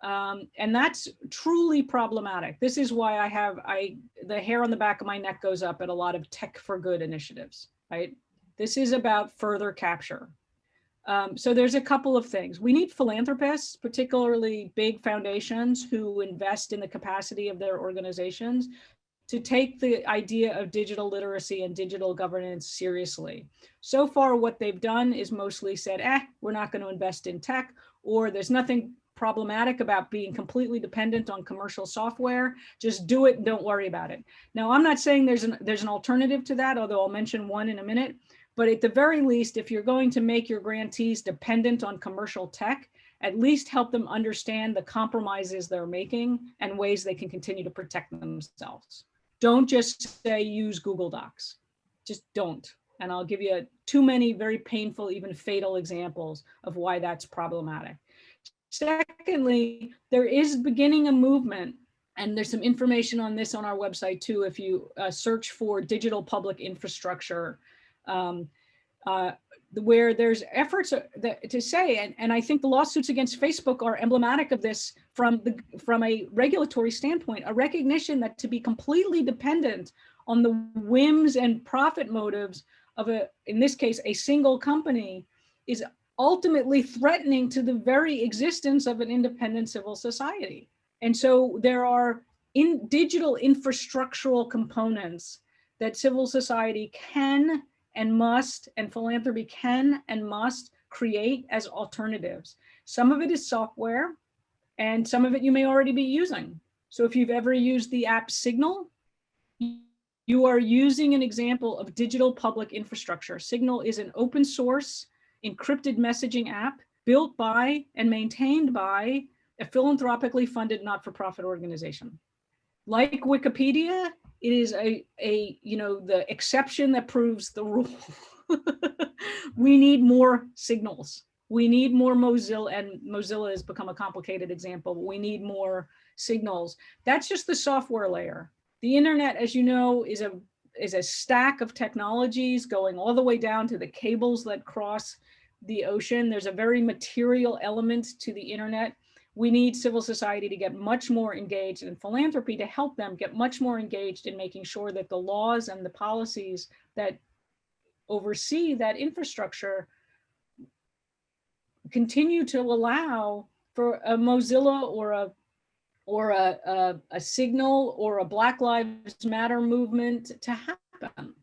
And that's truly problematic. This is why the hair on the back of my neck goes up at a lot of tech for good initiatives, right? This is about further capture. So there's a couple of things. We need philanthropists, particularly big foundations who invest in the capacity of their organizations to take the idea of digital literacy and digital governance seriously. So far, what they've done is mostly said, we're not going to invest in tech, or there's nothing problematic about being completely dependent on commercial software. Just do it and don't worry about it. Now, I'm not saying there's an alternative to that, although I'll mention one in a minute. But at the very least, if you're going to make your grantees dependent on commercial tech, at least help them understand the compromises they're making and ways they can continue to protect themselves. Don't just say use Google Docs. Just don't. And I'll give you too many very painful, even fatal examples of why that's problematic. Secondly, there is beginning a movement, and there's some information on this on our website too, if you search for digital public infrastructure, where there's efforts to say, and I think the lawsuits against Facebook are emblematic of this from a regulatory standpoint, a recognition that to be completely dependent on the whims and profit motives of in this case, a single company is ultimately threatening to the very existence of an independent civil society. And so there are digital infrastructural components that civil society can and must, and philanthropy can and must create as alternatives. Some of it is software, and some of it you may already be using. So if you've ever used the app Signal, you are using an example of digital public infrastructure. Signal is an open source encrypted messaging app built by and maintained by a philanthropically funded not-for-profit organization. Like Wikipedia, it is the exception that proves the rule. We need more signals. We need more Mozilla, and Mozilla has become a complicated example, but we need more signals. That's just the software layer. The internet, as you know, is a stack of technologies going all the way down to the cables that cross the ocean. There's a very material element to the internet. We need civil society to get much more engaged, and philanthropy to help them get much more engaged in making sure that the laws and the policies that oversee that infrastructure continue to allow for a Mozilla or a Signal or a Black Lives Matter movement to happen.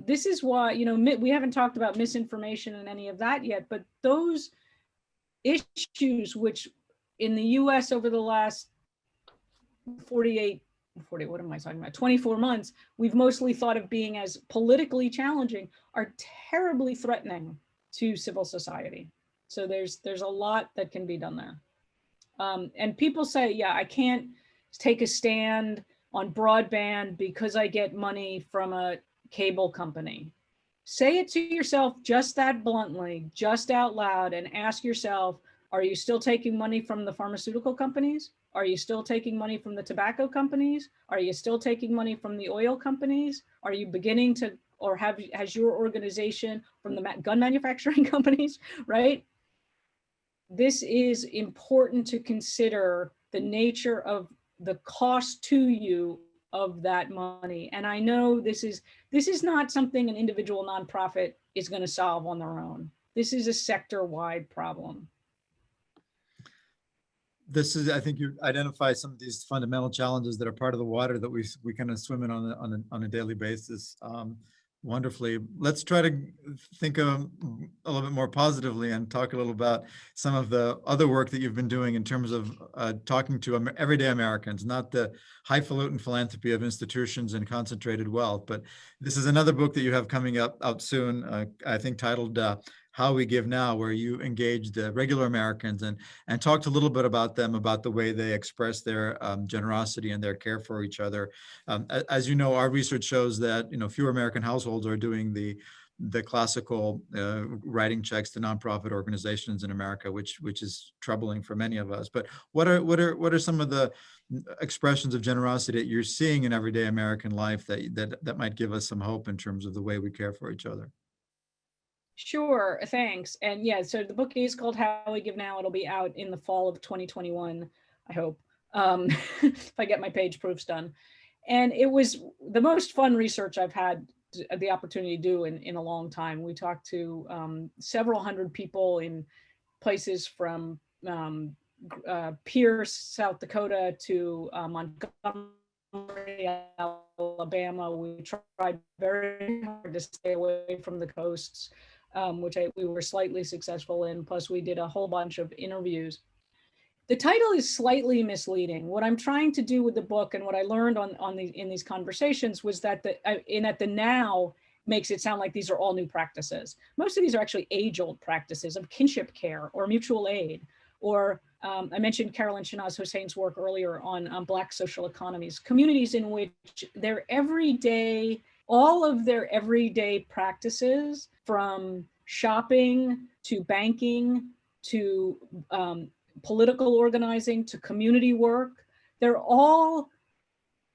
This is why, we haven't talked about misinformation and any of that yet, but those issues which in the US over the last 24 months, we've mostly thought of being as politically challenging, are terribly threatening to civil society. So there's a lot that can be done there. And people say, yeah, I can't take a stand on broadband because I get money from a cable company. Say it to yourself just that bluntly, just out loud, and ask yourself, are you still taking money from the pharmaceutical companies? Are you still taking money from the tobacco companies? Are you still taking money from the oil companies? Are you beginning to, or has your organization from the gun manufacturing companies, right? This is important to consider the nature of the cost to you of that money. And I know this is not something an individual nonprofit is going to solve on their own. This is a sector-wide problem. I think you identify some of these fundamental challenges that are part of the water that we kind of swim in on a daily basis. Wonderfully. Let's try to think a little bit more positively and talk a little about some of the other work that you've been doing in terms of talking to everyday Americans, not the highfalutin philanthropy of institutions and concentrated wealth. But this is another book that you have coming out soon, I think titled How We Give Now, where you engaged regular Americans and talked a little bit about them, about the way they express their generosity and their care for each other. As you know, our research shows that fewer American households are doing the classical writing checks to nonprofit organizations in America, which is troubling for many of us. But what are some of the expressions of generosity that you're seeing in everyday American life that might give us some hope in terms of the way we care for each other? Sure, thanks. And yeah, so the book is called How We Give Now. It'll be out in the fall of 2021, I hope, if I get my page proofs done. And it was the most fun research I've had the opportunity to do in a long time. We talked to several hundred people in places from Pierce, South Dakota to Montgomery, Alabama. We tried very hard to stay away from the coasts, which we were slightly successful in. Plus, we did a whole bunch of interviews. The title is slightly misleading. What I'm trying to do with the book and what I learned in these conversations was that the now makes it sound like these are all new practices. Most of these are actually age-old practices of kinship care or mutual aid, or I mentioned Carolyn Shanaz Hussein's work earlier on Black social economies, communities in which all of their everyday practices, from shopping to banking to political organizing to community work, they're all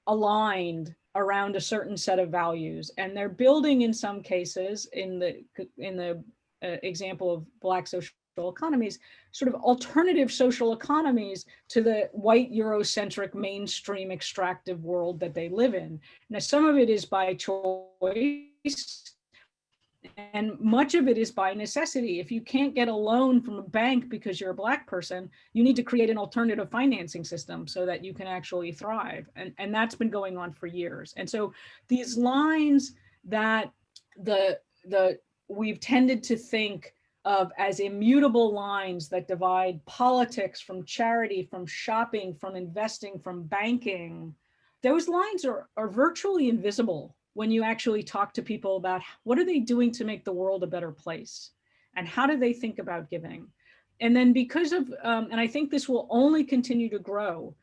aligned around a certain set of values, and they're building, in some cases, in the example of Black social economies, sort of alternative social economies to the white Eurocentric mainstream extractive world that they live in. Now, some of it is by choice, and much of it is by necessity. If you can't get a loan from a bank because you're a Black person, you need to create an alternative financing system so that you can actually thrive. And that's been going on for years. And so these lines that we've tended to think of as immutable lines that divide politics from charity, from shopping, from investing, from banking, those lines are virtually invisible when you actually talk to people about what are they doing to make the world a better place and how do they think about giving. And then because of, and I think this will only continue to grow,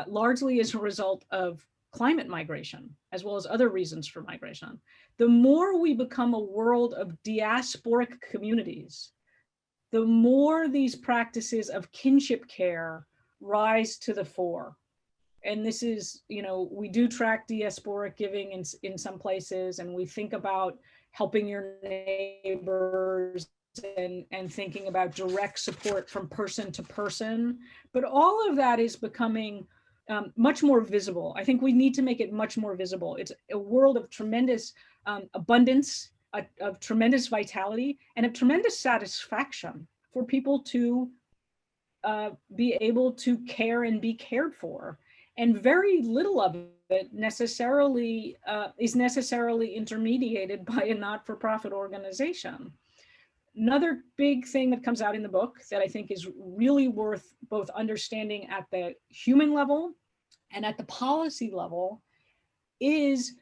largely as a result of climate migration, as well as other reasons for migration, the more we become a world of diasporic communities, the more these practices of kinship care rise to the fore. And this is, we do track diasporic giving in some places, and we think about helping your neighbors and thinking about direct support from person to person. But all of that is becoming much more visible. I think we need to make it much more visible. It's a world of tremendous abundance, of tremendous vitality, and of tremendous satisfaction for people to be able to care and be cared for. And very little of it necessarily is necessarily intermediated by a not-for-profit organization. Another big thing that comes out in the book that I think is really worth both understanding at the human level and at the policy level is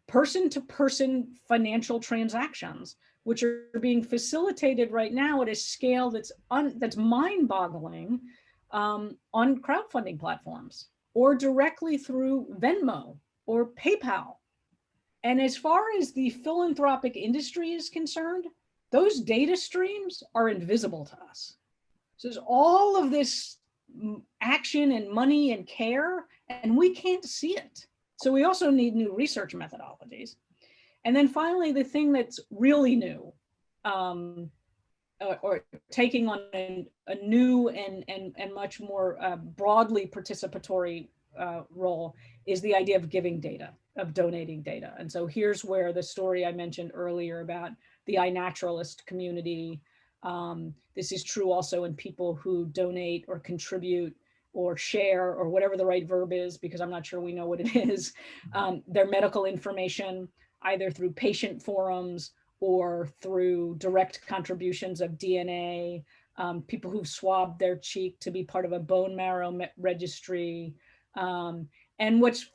person-to-person financial transactions, which are being facilitated right now at a scale that's mind-boggling on crowdfunding platforms, or directly through Venmo or PayPal. And as far as the philanthropic industry is concerned, those data streams are invisible to us. So there's all of this action and money and care, and we can't see it. So we also need new research methodologies. And then finally, the thing that's really new, or taking on a new and much more broadly participatory role, is the idea of giving data, of donating data. And so here's where the story I mentioned earlier about the iNaturalist community, this is true also in people who donate or contribute or share, or whatever the right verb is, because I'm not sure we know what it is, their medical information. either through patient forums or through direct contributions of DNA, people who've swabbed their cheek to be part of a bone marrow registry. And what's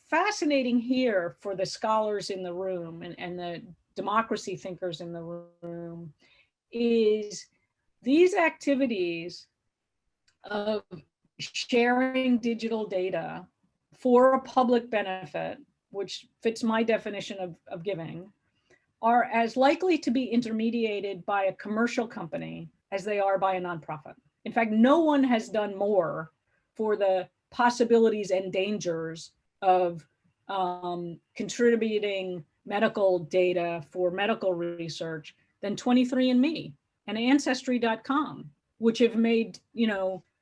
fascinating here for the scholars in the room and the democracy thinkers in the room is these activities of sharing digital data for a public benefit, which fits my definition of giving, are as likely to be intermediated by a commercial company as they are by a nonprofit. In fact, no one has done more for the possibilities and dangers of contributing medical data for medical research than 23andMe and Ancestry.com, which have made,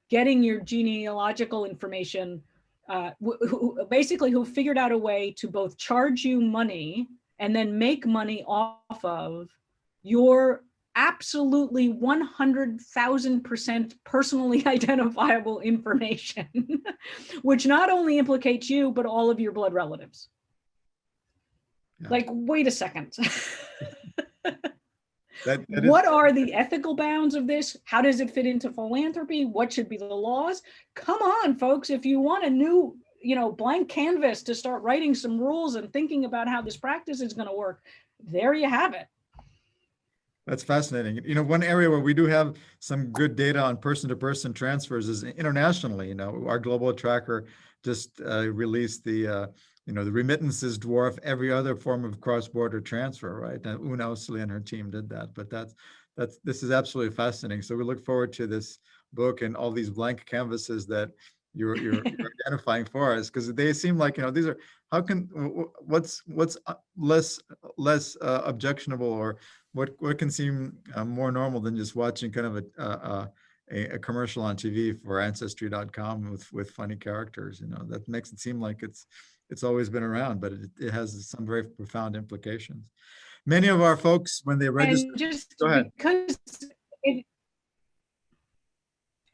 getting your genealogical information, who figured out a way to both charge you money and then make money off of your absolutely 100,000% personally identifiable information, which not only implicates you, but all of your blood relatives. Yeah. Like, wait a second. What are the ethical bounds of this? How does it fit into philanthropy? What should be the laws? Come on, folks, if you want a new, blank canvas to start writing some rules and thinking about how this practice is going to work, there you have it. That's fascinating. One area where we do have some good data on person-to-person transfers is internationally. Our global tracker just released the remittances dwarf every other form of cross-border transfer, right? And Lucile and her team did that. But this is absolutely fascinating. So we look forward to this book and all these blank canvases that you're identifying for us, because they seem like these are what's less objectionable, or what can seem more normal than just watching kind of a commercial on TV for Ancestry.com with funny characters. That makes it seem like it's always been around, but it has some very profound implications. Many of our folks, when they register, and just go ahead. Because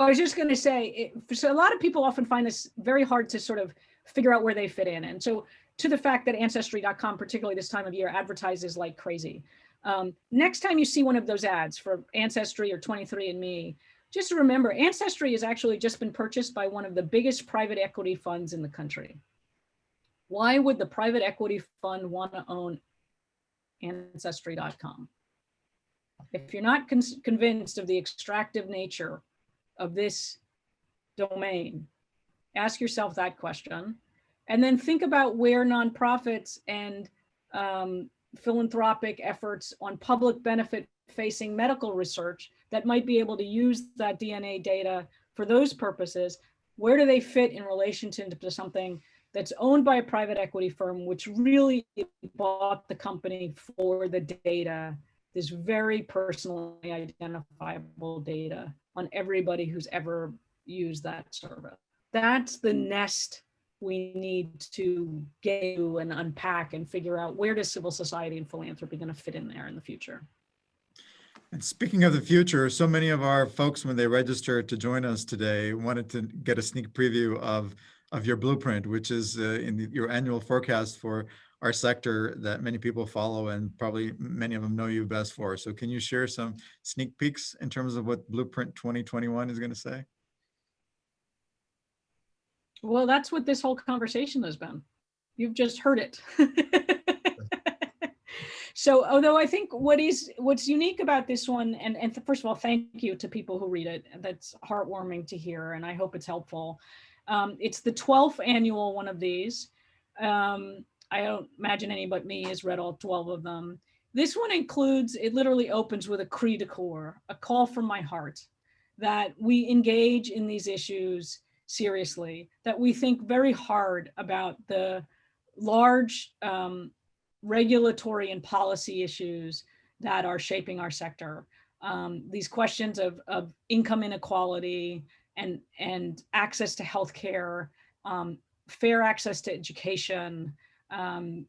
I was just going to say, so a lot of people often find this very hard to sort of figure out where they fit in. And so to the fact that Ancestry.com, particularly this time of year, advertises like crazy. Next time you see one of those ads for Ancestry or 23andMe, just remember, Ancestry has actually just been purchased by one of the biggest private equity funds in the country. Why would the private equity fund want to own Ancestry.com? If you're not convinced of the extractive nature of this domain, ask yourself that question, and then think about where nonprofits and philanthropic efforts on public benefit facing medical research that might be able to use that DNA data for those purposes, where do they fit in relation to something that's owned by a private equity firm, which really bought the company for the data, this very personally identifiable data on everybody who's ever used that service. That's the nest we need to get to and unpack and figure out, where does civil society and philanthropy going to fit in there in the future. And speaking of the future, so many of our folks, when they registered to join us today, wanted to get a sneak preview of your blueprint, which is in your annual forecast for our sector that many people follow and probably many of them know you best for. So can you share some sneak peeks in terms of what Blueprint 2021 is going to say? Well, that's what this whole conversation has been. You've just heard it. So, although I think what's unique about this one, and first of all, thank you to people who read it. That's heartwarming to hear, and I hope it's helpful. It's the 12th annual one of these. I don't imagine any but me has read all 12 of them. This one includes, it literally opens with a cri de coeur, a call from my heart, that we engage in these issues seriously, that we think very hard about the large regulatory and policy issues that are shaping our sector. These questions of income inequality and access to healthcare, fair access to education, and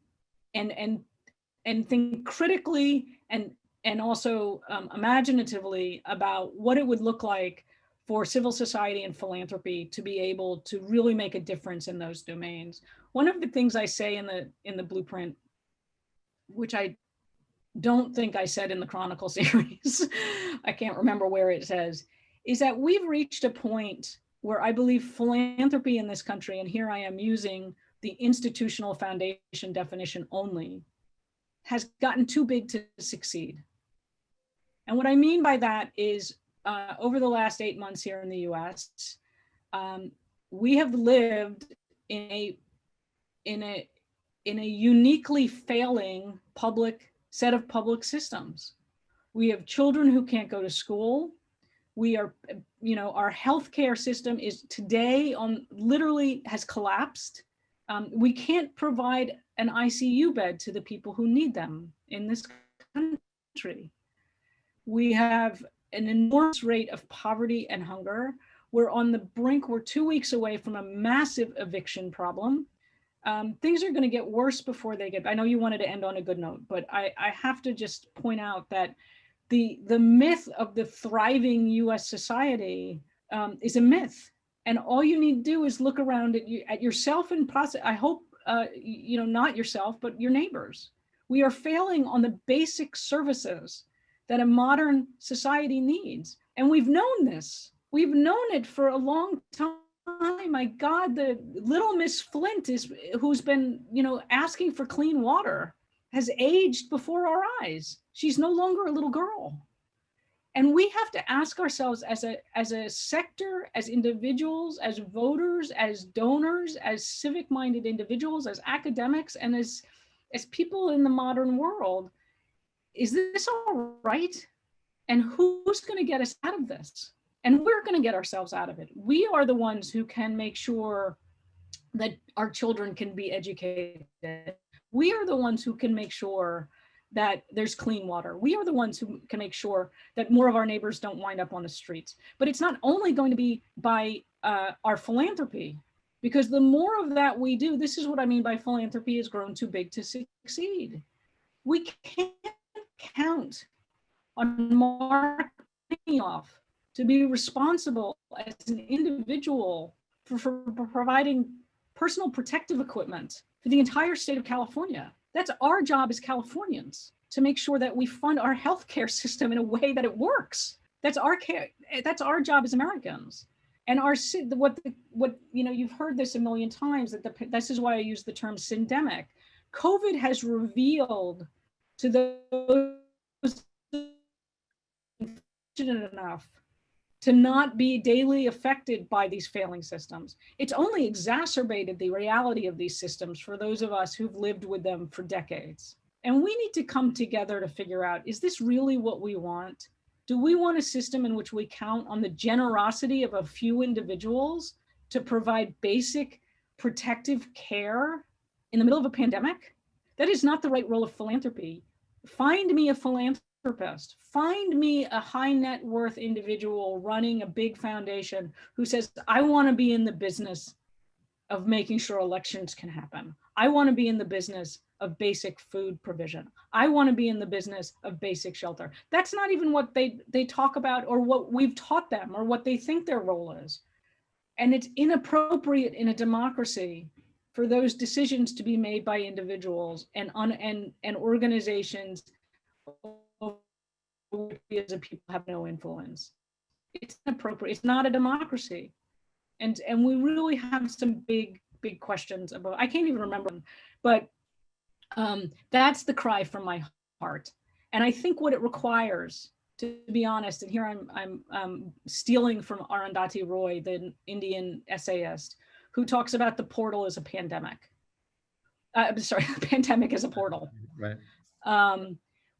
think critically and also imaginatively about what it would look like for civil society and philanthropy to be able to really make a difference in those domains. One of the things I say in the blueprint which I don't think I said in the Chronicle series, I can't remember where it says, is that we've reached a point where I believe philanthropy in this country, and here I am using the institutional foundation definition only, has gotten too big to succeed. And what I mean by that is over the last 8 months here in the US, we have lived in a uniquely failing set of public systems. We have children who can't go to school. We are, our healthcare system is today literally has collapsed. We can't provide an ICU bed to the people who need them in this country. We have an enormous rate of poverty and hunger. We're on the brink. We're 2 weeks away from a massive eviction problem. Things are going to get worse before they get. I know you wanted to end on a good note, but I have to just point out that the myth of the thriving U.S. society is a myth, and all you need to do is look around at yourself and process. I hope not yourself, but your neighbors. We are failing on the basic services that a modern society needs, and we've known this. We've known it for a long time. My God, the little Miss Flint who's been, asking for clean water, has aged before our eyes. She's no longer a little girl. And we have to ask ourselves as a sector, as individuals, as voters, as donors, as civic-minded individuals, as academics, and as people in the modern world, is this all right? And who's going to get us out of this? And we're going to get ourselves out of it. We are the ones who can make sure that our children can be educated. We are the ones who can make sure that there's clean water. We are the ones who can make sure that more of our neighbors don't wind up on the streets. But it's not only going to be by our philanthropy, because the more of that we do, this is what I mean by philanthropy has grown too big to succeed. We can't count on Mark Benioff to be responsible as an individual for providing personal protective equipment for the entire state of California. That's our job as Californians, to make sure that we fund our healthcare system in a way that it works. That's our job as Americans. And you've heard this a million times, this is why I use the term syndemic. COVID has revealed to those fortunate enough to not be daily affected by these failing systems. It's only exacerbated the reality of these systems for those of us who've lived with them for decades. And we need to come together to figure out, is this really what we want? Do we want a system in which we count on the generosity of a few individuals to provide basic protective care in the middle of a pandemic? That is not the right role of philanthropy. Find me a philanthropist. Find me a high net worth individual running a big foundation who says, I want to be in the business of making sure elections can happen. I want to be in the business of basic food provision. I want to be in the business of basic shelter. That's not even what they talk about, or what we've taught them, or what they think their role is. And it's inappropriate in a democracy for those decisions to be made by individuals and organizations as a people have no influence. It's inappropriate. It's not a democracy. And we really have some big questions about, I can't even remember them, but that's the cry from my heart. And I think what it requires, to be honest, and here I'm stealing from Arundhati Roy, the Indian essayist, who talks about the portal as a pandemic. Pandemic as a portal. Right.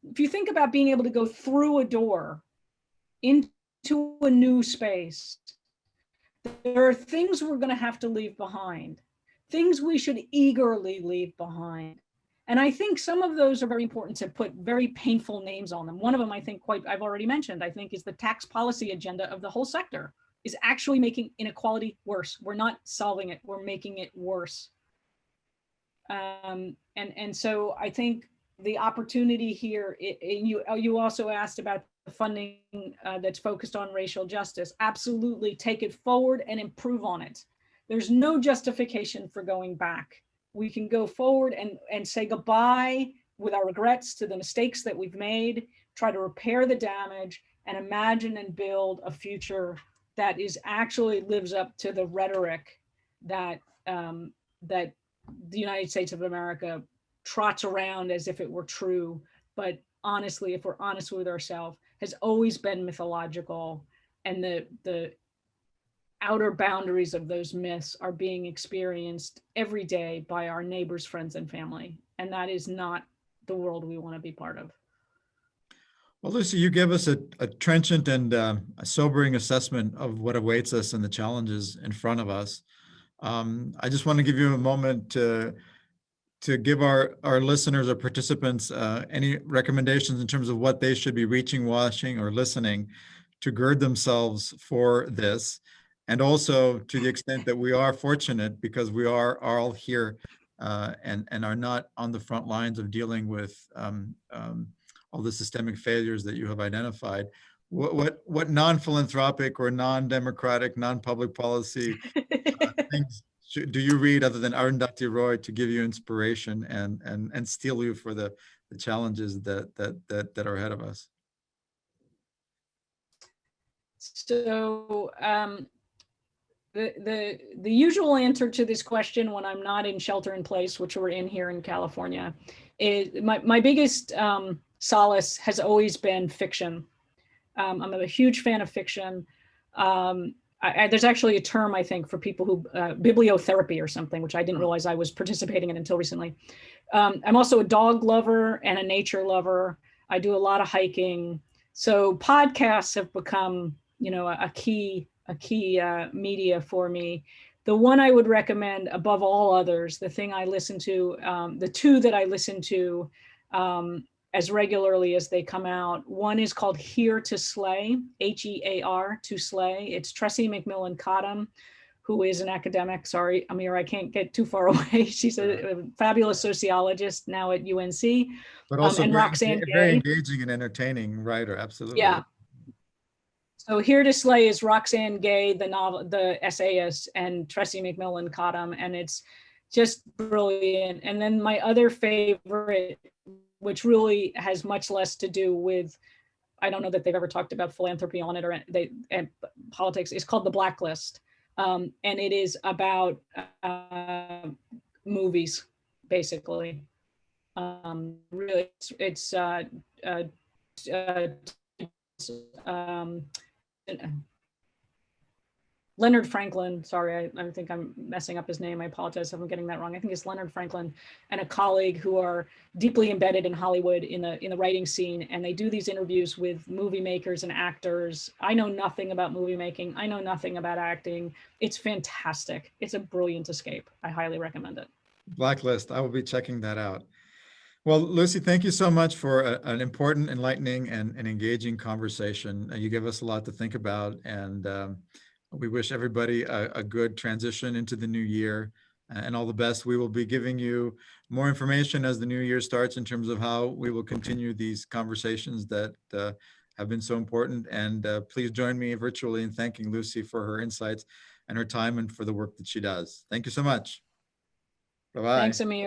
If you think about being able to go through a door into a new space, there are things we're going to have to leave behind, things we should eagerly leave behind. And I think some of those are very important to put very painful names on them. One of them, I think, I've already mentioned, I think, is the tax policy agenda of the whole sector is actually making inequality worse. We're not solving it, we're making it worse. And so I think the opportunity here, you also asked about the funding that's focused on racial justice. Absolutely, take it forward and improve on it. There's no justification for going back. We can go forward and say goodbye with our regrets to the mistakes that we've made, try to repair the damage, and imagine and build a future that is actually lives up to the rhetoric that that the United States of America trots around as if it were true, but honestly, if we're honest with ourselves, has always been mythological, and the outer boundaries of those myths are being experienced every day by our neighbors, friends, and family. And that is not the world we want to be part of. Well, Lucy, you give us a trenchant and a sobering assessment of what awaits us and the challenges in front of us. I just want to give you a moment to give our listeners or participants any recommendations in terms of what they should be reaching, watching, or listening to gird themselves for this. And also, to the extent that we are fortunate because we are all here and are not on the front lines of dealing with all the systemic failures that you have identified, what non-philanthropic or non-democratic, non-public policy things do you read other than Arundhati Roy to give you inspiration and steel you for the challenges that are ahead of us? So the usual answer to this question when I'm not in shelter in place, which we're in here in California, is my biggest solace has always been fiction. I'm a huge fan of fiction. There's actually a term, I think, for people who bibliotherapy or something, which I didn't realize I was participating in until recently. I'm also a dog lover and a nature lover. I do a lot of hiking. So podcasts have become, a key media for me. The one I would recommend above all others, the thing I listen to, the two that I listen to as regularly as they come out. One is called Here to Slay, H-E-A-R, to Slay. It's Tressie McMillan Cottom, who is an academic. Sorry, Amir, I can't get too far away. She's a fabulous sociologist now at UNC. But also and Roxane very Gay. engaging and entertaining writer, absolutely. Yeah. So Here to Slay is Roxane Gay, the essayist, and Tressie McMillan Cottom, and it's just brilliant. And then my other favorite, which really has much less to do with, I don't know that they've ever talked about philanthropy on it or and politics, is called The Blacklist. And it is about movies, basically. Really, it's Leonard Franklin, sorry, I think I'm messing up his name. I apologize if I'm getting that wrong. I think it's Leonard Franklin and a colleague who are deeply embedded in Hollywood in the writing scene. And they do these interviews with movie makers and actors. I know nothing about movie making. I know nothing about acting. It's fantastic. It's a brilliant escape. I highly recommend it. Blacklist, I will be checking that out. Well, Lucy, thank you so much for an important, enlightening, and engaging conversation. You give us a lot to think about, and we wish everybody a good transition into the new year and all the best. We will be giving you more information as the new year starts in terms of how we will continue these conversations that have been so important. And please join me virtually in thanking Lucy for her insights and her time and for the work that she does. Thank you so much. Bye-bye. Thanks, Amir.